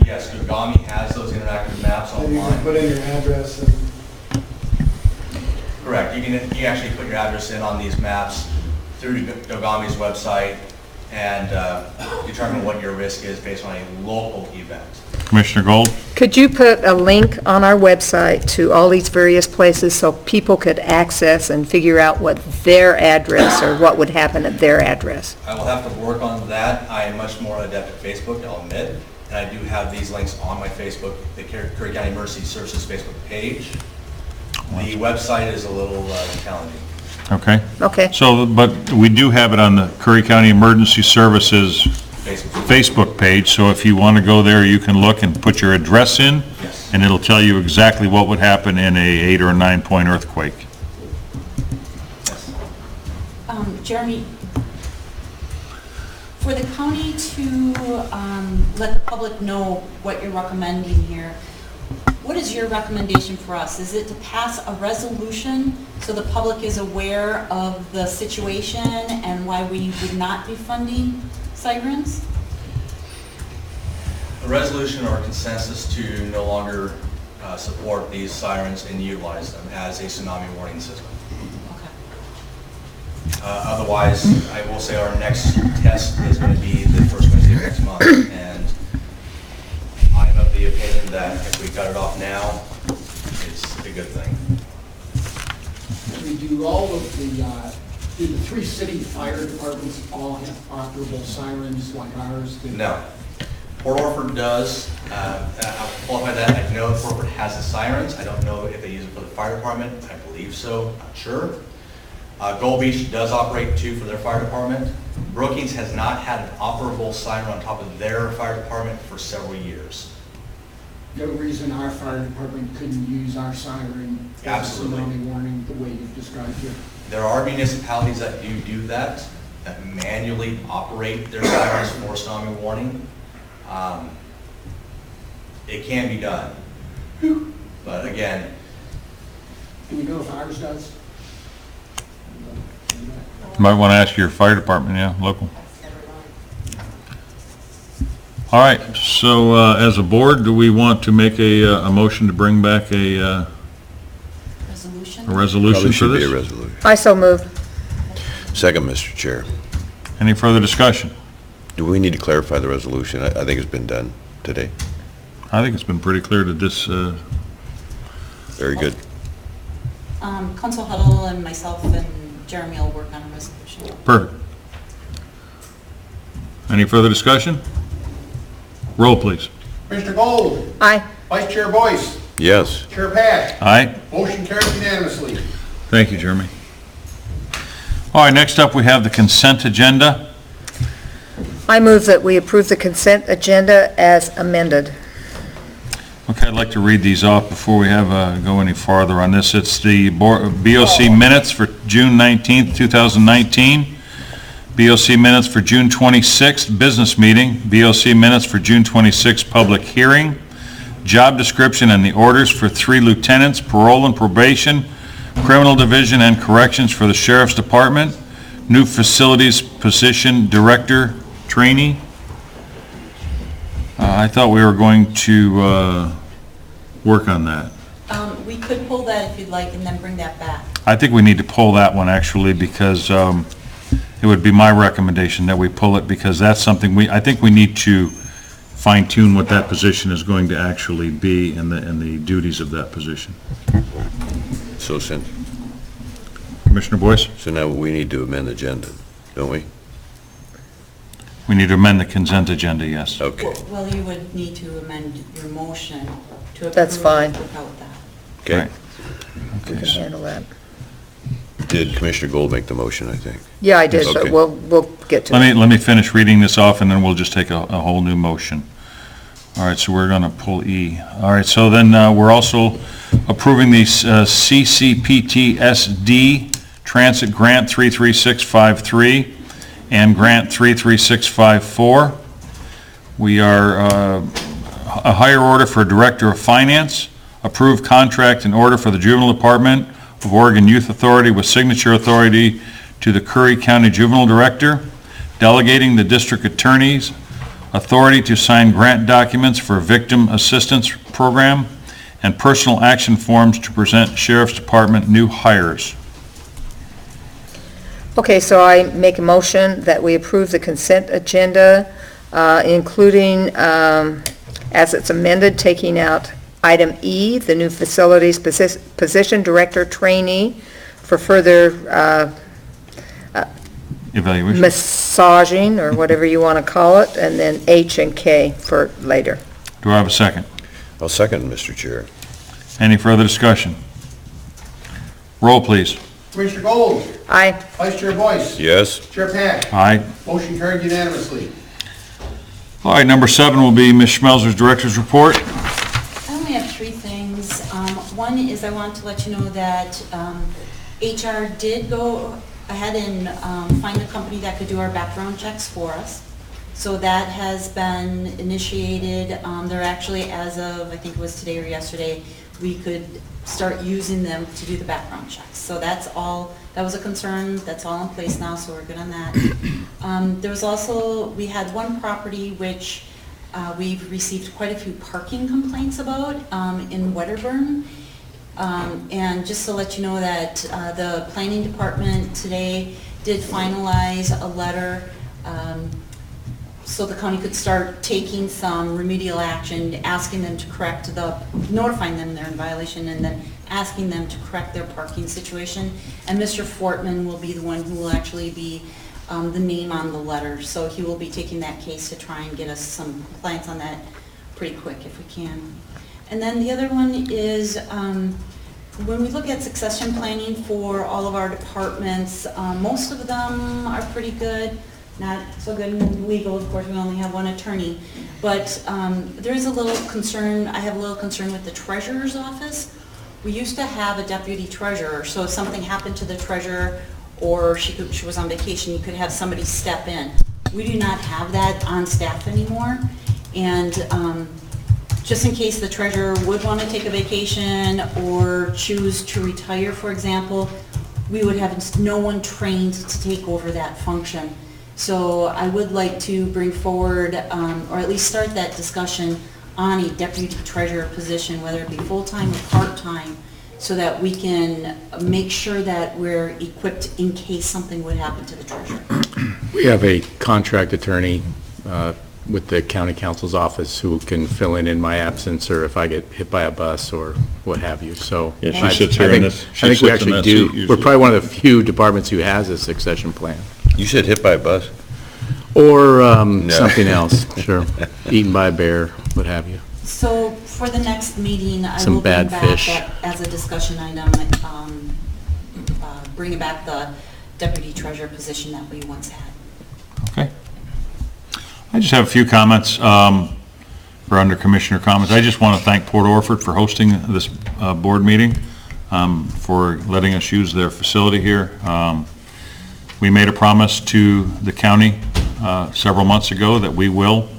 Yes, Dogami has those interactive maps And you can online. put in your address and Correct. You can actually put your address in on these maps through Dogami's website and determine what your risk is based on a local event. Commissioner Gold? Could you put a link on our website to all these various places so people could access and figure out what their address or what would happen at their address? I will have to work on that. I am much more adept at Facebook, I'll admit. And I do have these links on my Facebook, the Curry County Emergency Services Facebook page. The website is a little challenging. Okay. Okay. So, but we do have it on the Curry County Emergency Services Facebook page, so if you want to go there, you can look and put your address in, Yes. and it'll tell you exactly what would happen in a 8 or 9 point earthquake. Jeremy, for the county to let the public know what you're recommending here, what is your recommendation for us? Is it to pass a resolution so the public is aware of the situation and why we would not be funding sirens? A resolution or consensus to no longer support these sirens and utilize them as a tsunami warning system. Okay. Otherwise, I will say our next test is going to be the first Wednesday of next month, and I'm of the opinion that if we cut it off now, it's a good thing. We do all of do the 3 city fire departments all have operable sirens like ours? No. Port Orford does. I'll qualify that. I know Port Orford has the sirens. I don't know if they use it for the fire department. I believe so. Not sure. Gold Beach does operate 2 for their fire department. Brookings has not had an operable siren on top of their fire department for several years. No reason our fire department couldn't use our siren as a Absolutely. tsunami warning the way you've described it. There are municipalities that do that manually operate their sirens for tsunami warning. It can be done. But again, Do we know if ours does? Might want to ask your fire department, yeah, local. All right, so as a board, do we want to make a motion to bring back a Resolution? resolution Probably for should be a this? resolution. I so move. Second, Mr. Chair. Any further discussion? Do we need to clarify the resolution? I think it's been done today. I think it's been pretty clear that this, Very good. Council Huddle and myself and Jeremy will work on a resolution. perfect. Any further discussion? Roll, please. Mr. Gold, Aye. Vice Chair Boyce, Yes. Chair Pash, Aye? motion carries unanimously. Thank you, Jeremy. All right, next up, we have the consent agenda. I move that we approve the consent agenda as amended. Okay, I'd like to read these off before we have, go any farther on this. It's the BOC minutes for June 19th, 2019, BOC minutes for June 26th, business meeting, BOC minutes for June 26th, public hearing, job description and the orders for 3 lieutenants, parole and probation, criminal division and corrections for the sheriff's department, new facilities position director trainee. I thought we were going to work on that. We could pull that if you'd like and then bring that back. I think we need to pull that one actually because it would be my recommendation that we pull it, because that's something I think we need to fine tune what that position is going to actually be and the duties of that position. So Commissioner Boyce? so now we need to amend the agenda, don't we? We need to amend the consent agenda, yes. Okay. Well, you would need to amend your motion to approve. That's fine. Without that. Okay. Right. We Okay, can so- handle that. Did Commissioner Gold make the motion, I think? Yeah, I did, but Okay. we'll get to it. Let me finish reading this off, and then we'll just take a whole new motion. All right, so we're going to pull E. All right, so then we're also approving the CCPT-SD Transit Grant 33653 and Grant 33654. We are a hire order for Director of Finance, approved contract and order for the Juvenile Department of Oregon Youth Authority with signature authority to the Curry County Juvenile Director, delegating the District Attorney's authority to sign grant documents for Victim Assistance Program, and personal action forms to present Sheriff's Department new hires. Okay, so I make a motion that we approve the consent agenda, including, as it's amended, taking out item E, the new facilities position director trainee for further Evaluation. massaging, or whatever you want to call it, and then H and K for later. Do I have a second? I'll second, Mr. Chair. Any further discussion? Roll, please. Commissioner Gold, Aye. Vice Chair Boyce, Yes? Chair Pack, Aye. motion carried unanimously. All right, number 7 will be Ms. Schmelzer's Director's Report. I only have 3 things. One is I want to let you know that HR did go ahead and find a company that could do our background checks for us. So that has been initiated. They're actually, as of, I think it was today or yesterday, we could start using them to do the background checks. So that's all, that was a concern, that's all in place now, so we're good on that. There was also, we had one property which we've received quite a few parking complaints about in Wedderburn. And just to let you know that the planning department today did finalize a letter so the county could start taking some remedial action, asking them to correct notifying them they're in violation, and then asking them to correct their parking situation. And Mr. Fortman will be the one who will actually be the name on the letter. So he will be taking that case to try and get us some compliance on that pretty quick if we can. And then the other one is when we look at succession planning for all of our departments, most of them are pretty good. Not so good in legal, of course, we only have one attorney. But there is a little concern, I have a little concern with the treasurer's office. We used to have a deputy treasurer, so if something happened to the treasurer or she was on vacation, you could have somebody step in. We do not have that on staff anymore. And just in case the treasurer would want to take a vacation or choose to retire, for example, we would have no one trained to take over that function. So I would like to bring forward, or at least start that discussion on a deputy treasurer position, whether it be full-time or part-time, so that we can make sure that we're equipped in case something would happen to the treasurer. We have a contract attorney with the county counsel's office who can fill in my absence, or if I get hit by a bus or what have you, so. Yeah, she I- sits here I in think- this- she I think we sits in actually that do, seat usually. we're probably one of the few departments who has a succession plan. You said hit by a bus? Or something else, sure. Eaten by a bear, what have you. So for the next meeting, I Some will bring bad back fish. that as a discussion item, bringing back the deputy treasurer position that we once had. Okay. I just have a few comments, for under Commissioner comments. I just want to thank Port Orford for hosting this board meeting, for letting us use their facility here. We made a promise to the county several months ago that we will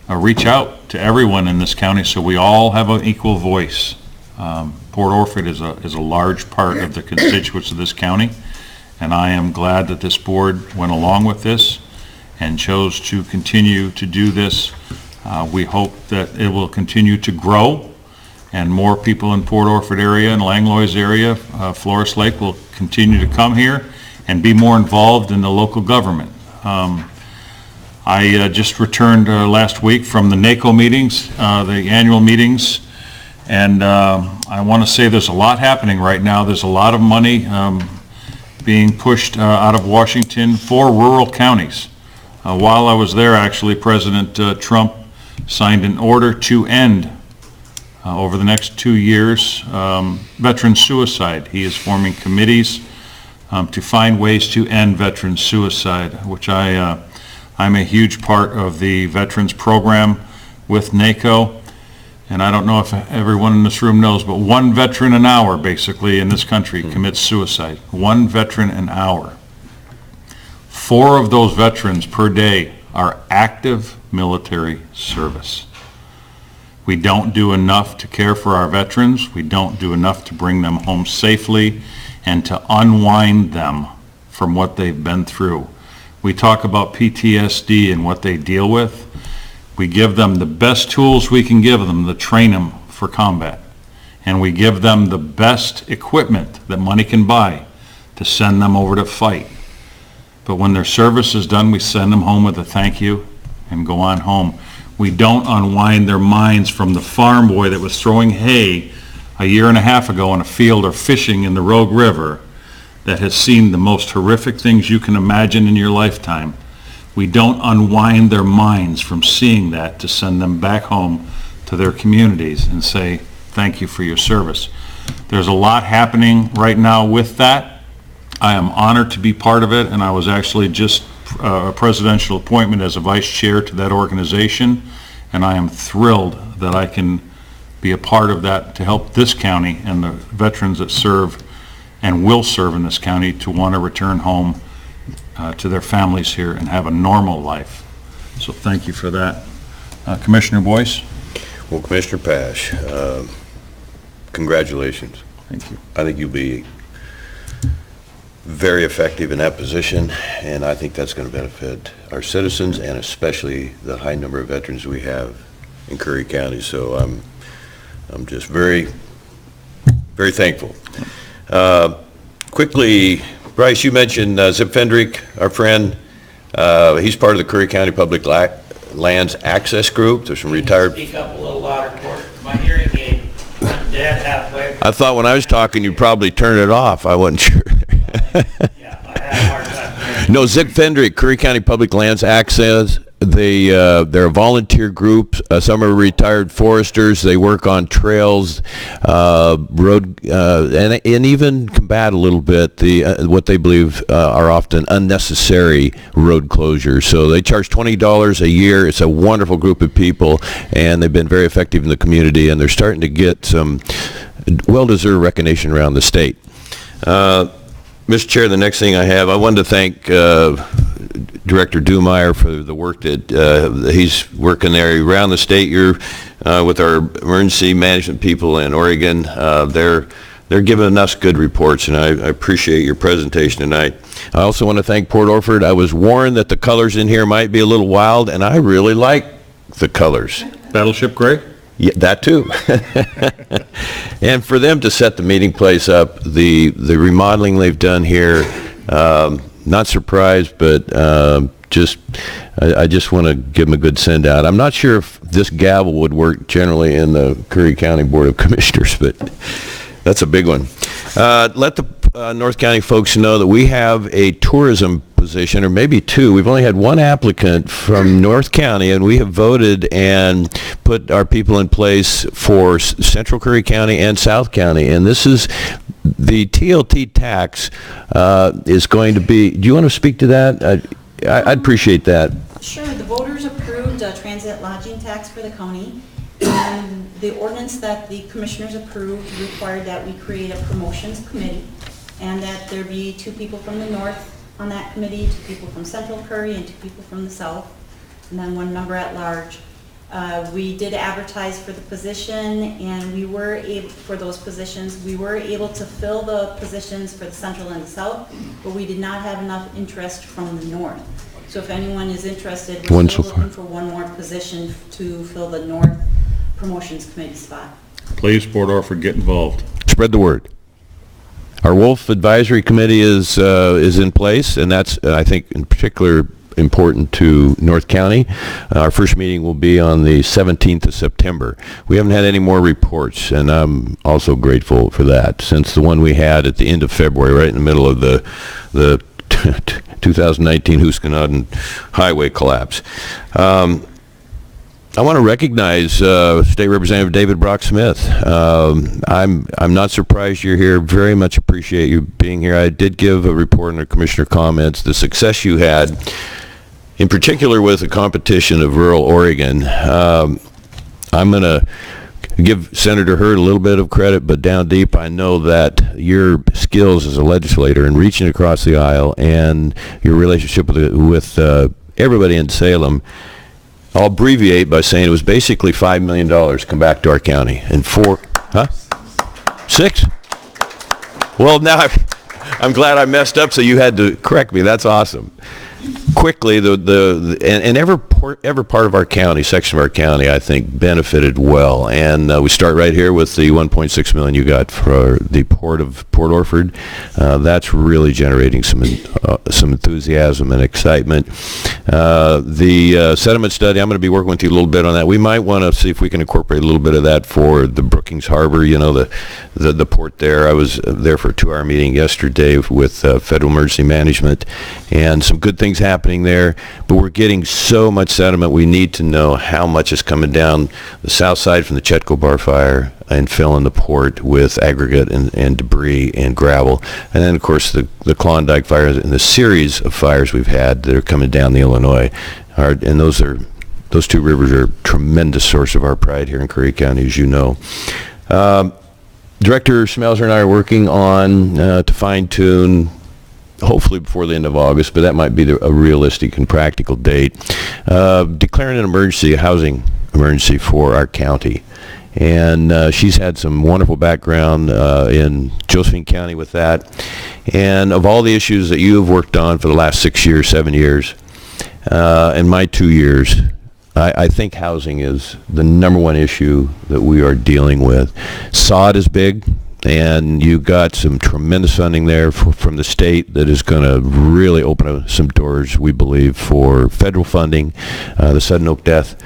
reach out to everyone in this county so we all have an equal voice. Port Orford is a large part of the constituents of this county, and I am glad that this board went along with this and chose to continue to do this. We hope that it will continue to grow, and more people in Port Orford area and Langlois area, Flores Lake, will continue to come here and be more involved in the local government. I just returned last week from the NACO meetings, the annual meetings, and I want to say there's a lot happening right now. There's a lot of money being pushed out of Washington for rural counties. While I was there, actually, President Trump signed an order to end, over the next 2 years, veteran suicide. He is forming committees to find ways to end veteran suicide, which I'm a huge part of the veterans program with NACO. And I don't know if everyone in this room knows, but 1 veteran an hour, basically, in this country commits suicide. 1 veteran an hour. 4 of those veterans per day are active military service. We don't do enough to care for our veterans. We don't do enough to bring them home safely and to unwind them from what they've been through. We talk about PTSD and what they deal with. We give them the best tools we can give them to train them for combat. And we give them the best equipment that money can buy to send them over to fight. But when their service is done, we send them home with a thank you and go on home. We don't unwind their minds from the farm boy that was throwing hay a year and a half ago in a field or fishing in the Rogue River that has seen the most horrific things you can imagine in your lifetime. We don't unwind their minds from seeing that to send them back home to their communities and say, thank you for your service. There's a lot happening right now with that. I am honored to be part of it, and I was actually just a presidential appointment as a vice chair to that organization, and I am thrilled that I can be a part of that to help this county and the veterans that serve and will serve in this county to want to return home to their families here and have a normal life. So thank you for that. Commissioner Boyce? Well, Commissioner Pash, congratulations. Thank you. I think you'll be very effective in that position, and I think that's going to benefit our citizens and especially the high number of veterans we have in Curry County. So I'm just very, very thankful. Quickly, Bryce, you mentioned Zip Fendrick, our friend. He's part of the Curry County Public Lands Access Group. There's some retired... Speak up a little louder, Court. My hearing aid went dead halfway. I thought when I was talking, you'd probably turn it off. I wasn't sure. Yeah, I had a hard time hearing. No, Zip Fendrick, Curry County Public Lands Access. They're a volunteer group. Some are retired foresters. They work on trails, road, and even combat a little bit what they believe are often unnecessary road closures. So they charge $20 a year. It's a wonderful group of people, and they've been very effective in the community, and they're starting to get some well-deserved recognition around the state. Mr. Chair, the next thing I wanted to thank Director Dumeyer for the work that he's working there around the state. You're with our emergency management people in Oregon. They're giving us good reports, and I appreciate your presentation tonight. I also want to thank Port Orford. I was warned that the colors in here might be a little wild, and I really like the colors. Battleship Gray? Yeah, that too. And for them to set the meeting place up, the remodeling they've done here, not surprised, but I just want to give them a good send out. I'm not sure if this gavel would work generally in the Curry County Board of Commissioners, but that's a big one. Let the North County folks know that we have a tourism position, or maybe 2. We've only had 1 applicant from North County, and we have voted and put our people in place for Central Curry County and South County. And this is the TLT tax is going to be. Do you want to speak to that? I'd appreciate that. Sure. The voters approved a transit lodging tax for the county. And the ordinance that the commissioners approved required that we create a promotions committee and that there be 2 people from the north on that committee, 2 people from Central Curry and 2 people from the south, and then 1 member at large. We did advertise for the position, and we were able, for those positions, we were able to fill the positions for the central and the south, but we did not have enough interest from the north. So if anyone is interested, we're still looking for 1 more position to fill the north promotions committee spot. Please, Port Orford, get involved. Spread the word. Our Wolf Advisory Committee is in place, and that's, I think, in particular important to North County. Our first meeting will be on the 17th of September. We haven't had any more reports, and I'm also grateful for that, since the one we had at the end of February, right in the middle of the 2019 Houskonotton highway collapse. I want to recognize State Representative David Brock-Smith. I'm not surprised you're here. Very much appreciate you being here. I did give a report in the commissioner comments. The success you had, in particular with the competition of rural Oregon. I'm going to give Senator Hurd a little bit of credit, but down deep, I know that your skills as a legislator and reaching across the aisle and your relationship with everybody in Salem, I'll abbreviate by saying it was basically $5 million come back to our county. And six? Well, now I'm glad I messed up, so you had to correct me. That's awesome. Quickly, and every part of our county, section of our county, I think, benefited well. And we start right here with the $1.6 million you got for the Port of Port Orford. That's really generating some enthusiasm and excitement. The sediment study, I'm going to be working with you a little bit on that. We might want to see if we can incorporate a little bit of that for the Brookings Harbor, you know, the port there. I was there for a 2-hour meeting yesterday with Federal Emergency Management, and some good things happening there, but we're getting so much sediment. We need to know how much is coming down the south side from the Chetco Bar fire and filling the port with aggregate and debris and gravel. And then, of course, the Klondike fire and the series of fires we've had that are coming down the Illinois. And those two rivers are a tremendous source of our pride here in Curry County, as you know. Director Smelser and I are working on to fine-tune, hopefully before the end of August, but that might be a realistic and practical date, declaring an emergency, a housing emergency for our county. And she's had some wonderful background in Josephine County with that. And of all the issues that you have worked on for the last 6 years, 7 years, and my 2 years, I think housing is the number one issue that we are dealing with. SOD is big, and you got some tremendous funding there from the state that is going to really open up some doors, we believe, for federal funding, the Sudden Oak death.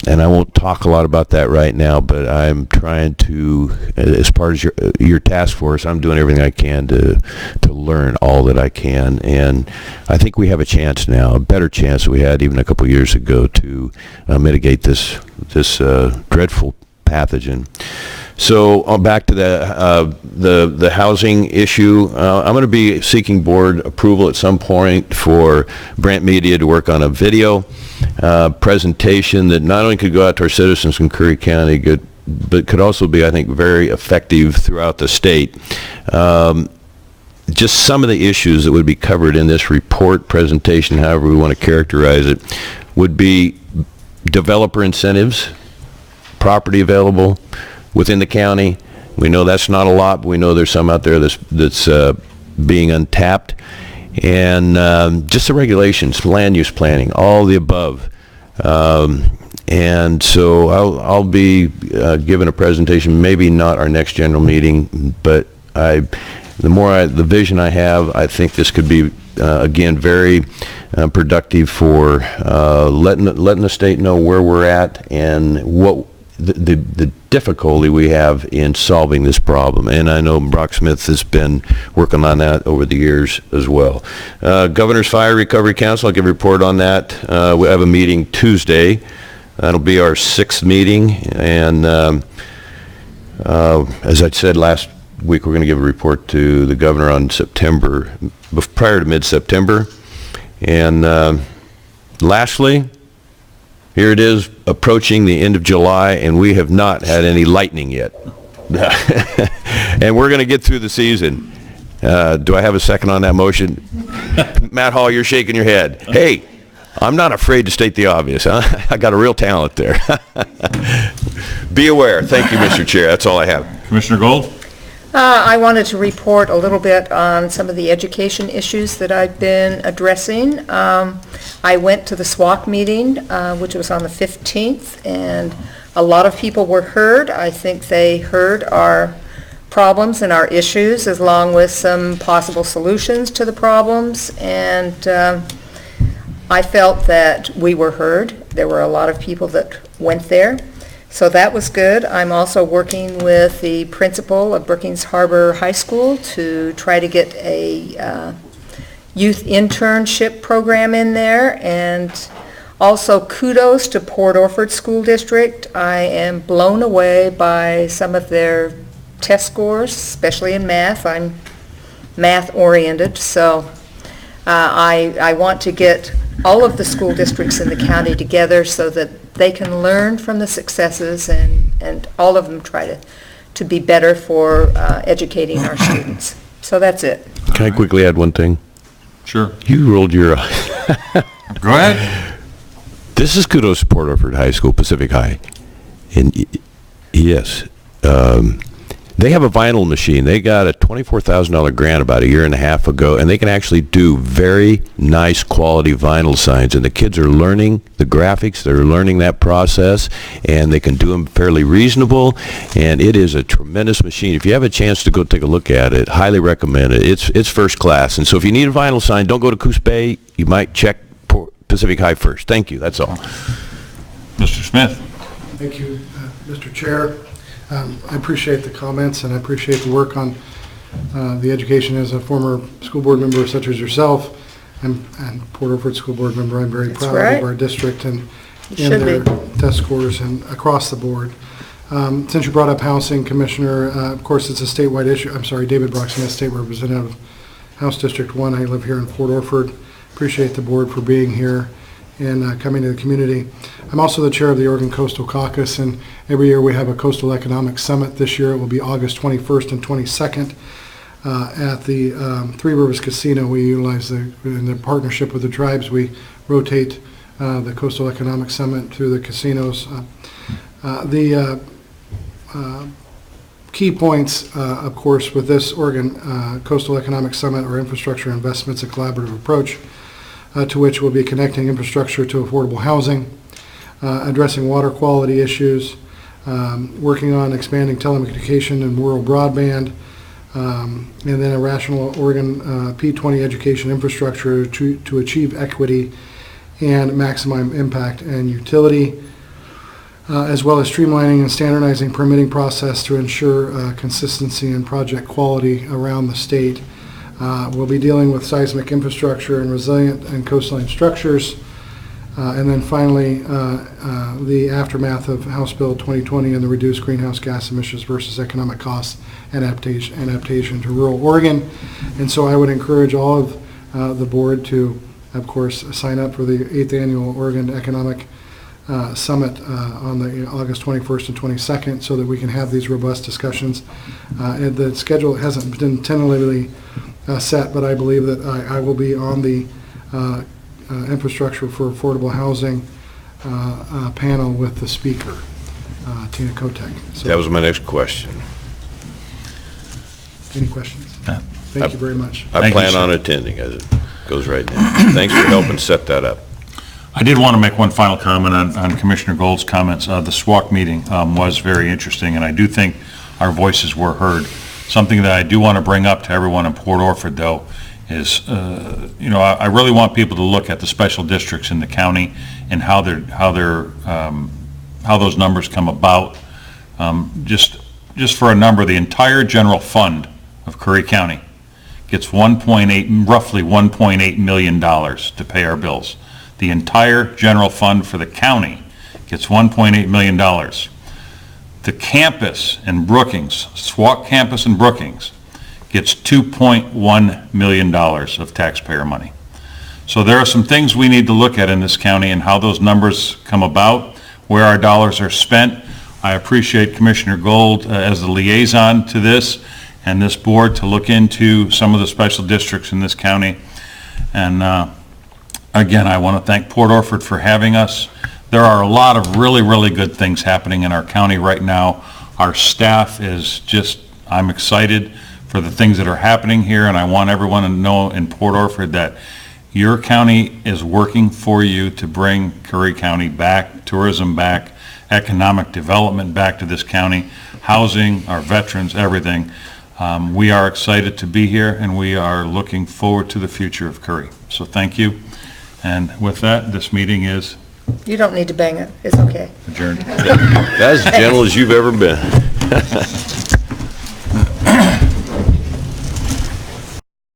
And I won't talk a lot about that right now, but I'm trying to, as part of your task force, I'm doing everything I can to learn all that I can. And I think we have a chance now, a better chance than we had even a couple years ago, to mitigate this dreadful pathogen. So back to the housing issue. I'm going to be seeking board approval at some point for Brant Media to work on a video presentation that not only could go out to our citizens in Curry County, but could also be, I think, very effective throughout the state. Just some of the issues that would be covered in this report presentation, however we want to characterize it, would be developer incentives, property available within the county. We know that's not a lot, but we know there's some out there that's being untapped. And just the regulations, land use planning, all the above. And so I'll be giving a presentation, maybe not our next general meeting, but the vision I have, I think this could be, again, very productive for letting the state know where we're at and what the difficulty we have in solving this problem. And I know Brock Smith has been working on that over the years as well. Governor's Fire Recovery Council, I'll give a report on that. We have a meeting Tuesday. That'll be our 6th meeting. And as I said last week, we're going to give a report to the governor on September, prior to mid-September. And lastly, here it is, approaching the end of July, and we have not had any lightning yet. And we're going to get through the season. Do I have a second on that motion? Matt Hall, you're shaking your head. Hey, I'm not afraid to state the obvious. Huh? I got a real talent there. Be aware. Thank you, Mr. Chair. That's all I have. Commissioner Gold? I wanted to report a little bit on some of the education issues that I've been addressing. I went to the SWAC meeting, which was on the 15th, and a lot of people were heard. I think they heard our problems and our issues, along with some possible solutions to the problems, and I felt that we were heard. There were a lot of people that went there, so that was good. I'm also working with the principal of Brookings Harbor High School to try to get a youth internship program in there, and also kudos to Port Orford School District. I am blown away by some of their test scores, especially in math. I'm math-oriented, so I want to get all of the school districts in the county together so that they can learn from the successes and all of them try to be better for educating our students. So that's it. Can I quickly add one thing? Sure. You rolled your eye. Go ahead. This is kudos to Port Orford High School, Pacific High. And yes, they have a vinyl machine. They got a $24,000 grant about a year and a half ago, and they can actually do very nice quality vinyl signs. And the kids are learning the graphics. They're learning that process, and they can do them fairly reasonable. And it is a tremendous machine. If you have a chance to go take a look at it, highly recommend it. It's first class. And so if you need a vinyl sign, don't go to Coos Bay. You might check Pacific High first. Thank you. That's all. Mr. Smith. Thank you, Mr. Chair. I appreciate the comments, and I appreciate the work on the education. As a former school board member such as yourself and Port Orford School Board member, I'm very proud of our district and their test scores and across the board. Since you brought up housing, Commissioner, of course it's a statewide issue. I'm sorry, David Broxton, State Representative, House District 1. I live here in Port Orford. Appreciate the board for being here and coming to the community. I'm also the chair of the Oregon Coastal Caucus, and every year we have a Coastal Economic Summit. This year it will be August 21st and 22nd at the Three Rivers Casino. We utilize in the partnership with the tribes, we rotate the Coastal Economic Summit through the casinos. The key points, of course, with this Oregon Coastal Economic Summit are infrastructure investments, a collaborative approach to which we'll be connecting infrastructure to affordable housing, addressing water quality issues, working on expanding telecommunication and rural broadband, and then a rational Oregon P20 education infrastructure to achieve equity and maximum impact and utility, as well as streamlining and standardizing permitting process to ensure consistency and project quality around the state. We'll be dealing with seismic infrastructure and resilient and coastline structures. And then finally, the aftermath of House Bill 2020 and the reduced greenhouse gas emissions versus economic costs and adaptation to rural Oregon. And so I would encourage all of the board to, of course, sign up for the 8th Annual Oregon Economic Summit on the August 21st and 22nd so that we can have these robust discussions. And the schedule hasn't been tentatively set, but I believe that I will be on the infrastructure for affordable housing panel with the speaker, Tina Kotek. So, that was my next question. any questions? Thank you very much. I plan on attending as it goes right now. Thanks for helping set that up. I did want to make one final comment on Commissioner Gold's comments. The SWAC meeting was very interesting, and I do think our voices were heard. Something that I do want to bring up to everyone in Port Orford, though, is, I really want people to look at the special districts in the county and how those numbers come about. Just for a number, the entire general fund of Curry County gets roughly $1.8 million to pay our bills. The entire general fund for the county gets $1.8 million. The campus in Brookings, SWAC campus in Brookings, gets $2.1 million of taxpayer money. So there are some things we need to look at in this county and how those numbers come about, where our dollars are spent. I appreciate Commissioner Gold as the liaison to this and this board to look into some of the special districts in this county. And again, I want to thank Port Orford for having us. There are a lot of really, really good things happening in our county right now. Our staff is just, I'm excited for the things that are happening here, and I want everyone to know in Port Orford that Your county is working for you to bring Curry County back, tourism back, economic development back to this county, housing, our veterans, everything. We are excited to be here, and we are looking forward to the future of Curry. So thank you. And with that, this meeting is You don't need to bang it, it's okay. adjourned. That's as gentle as you've ever been.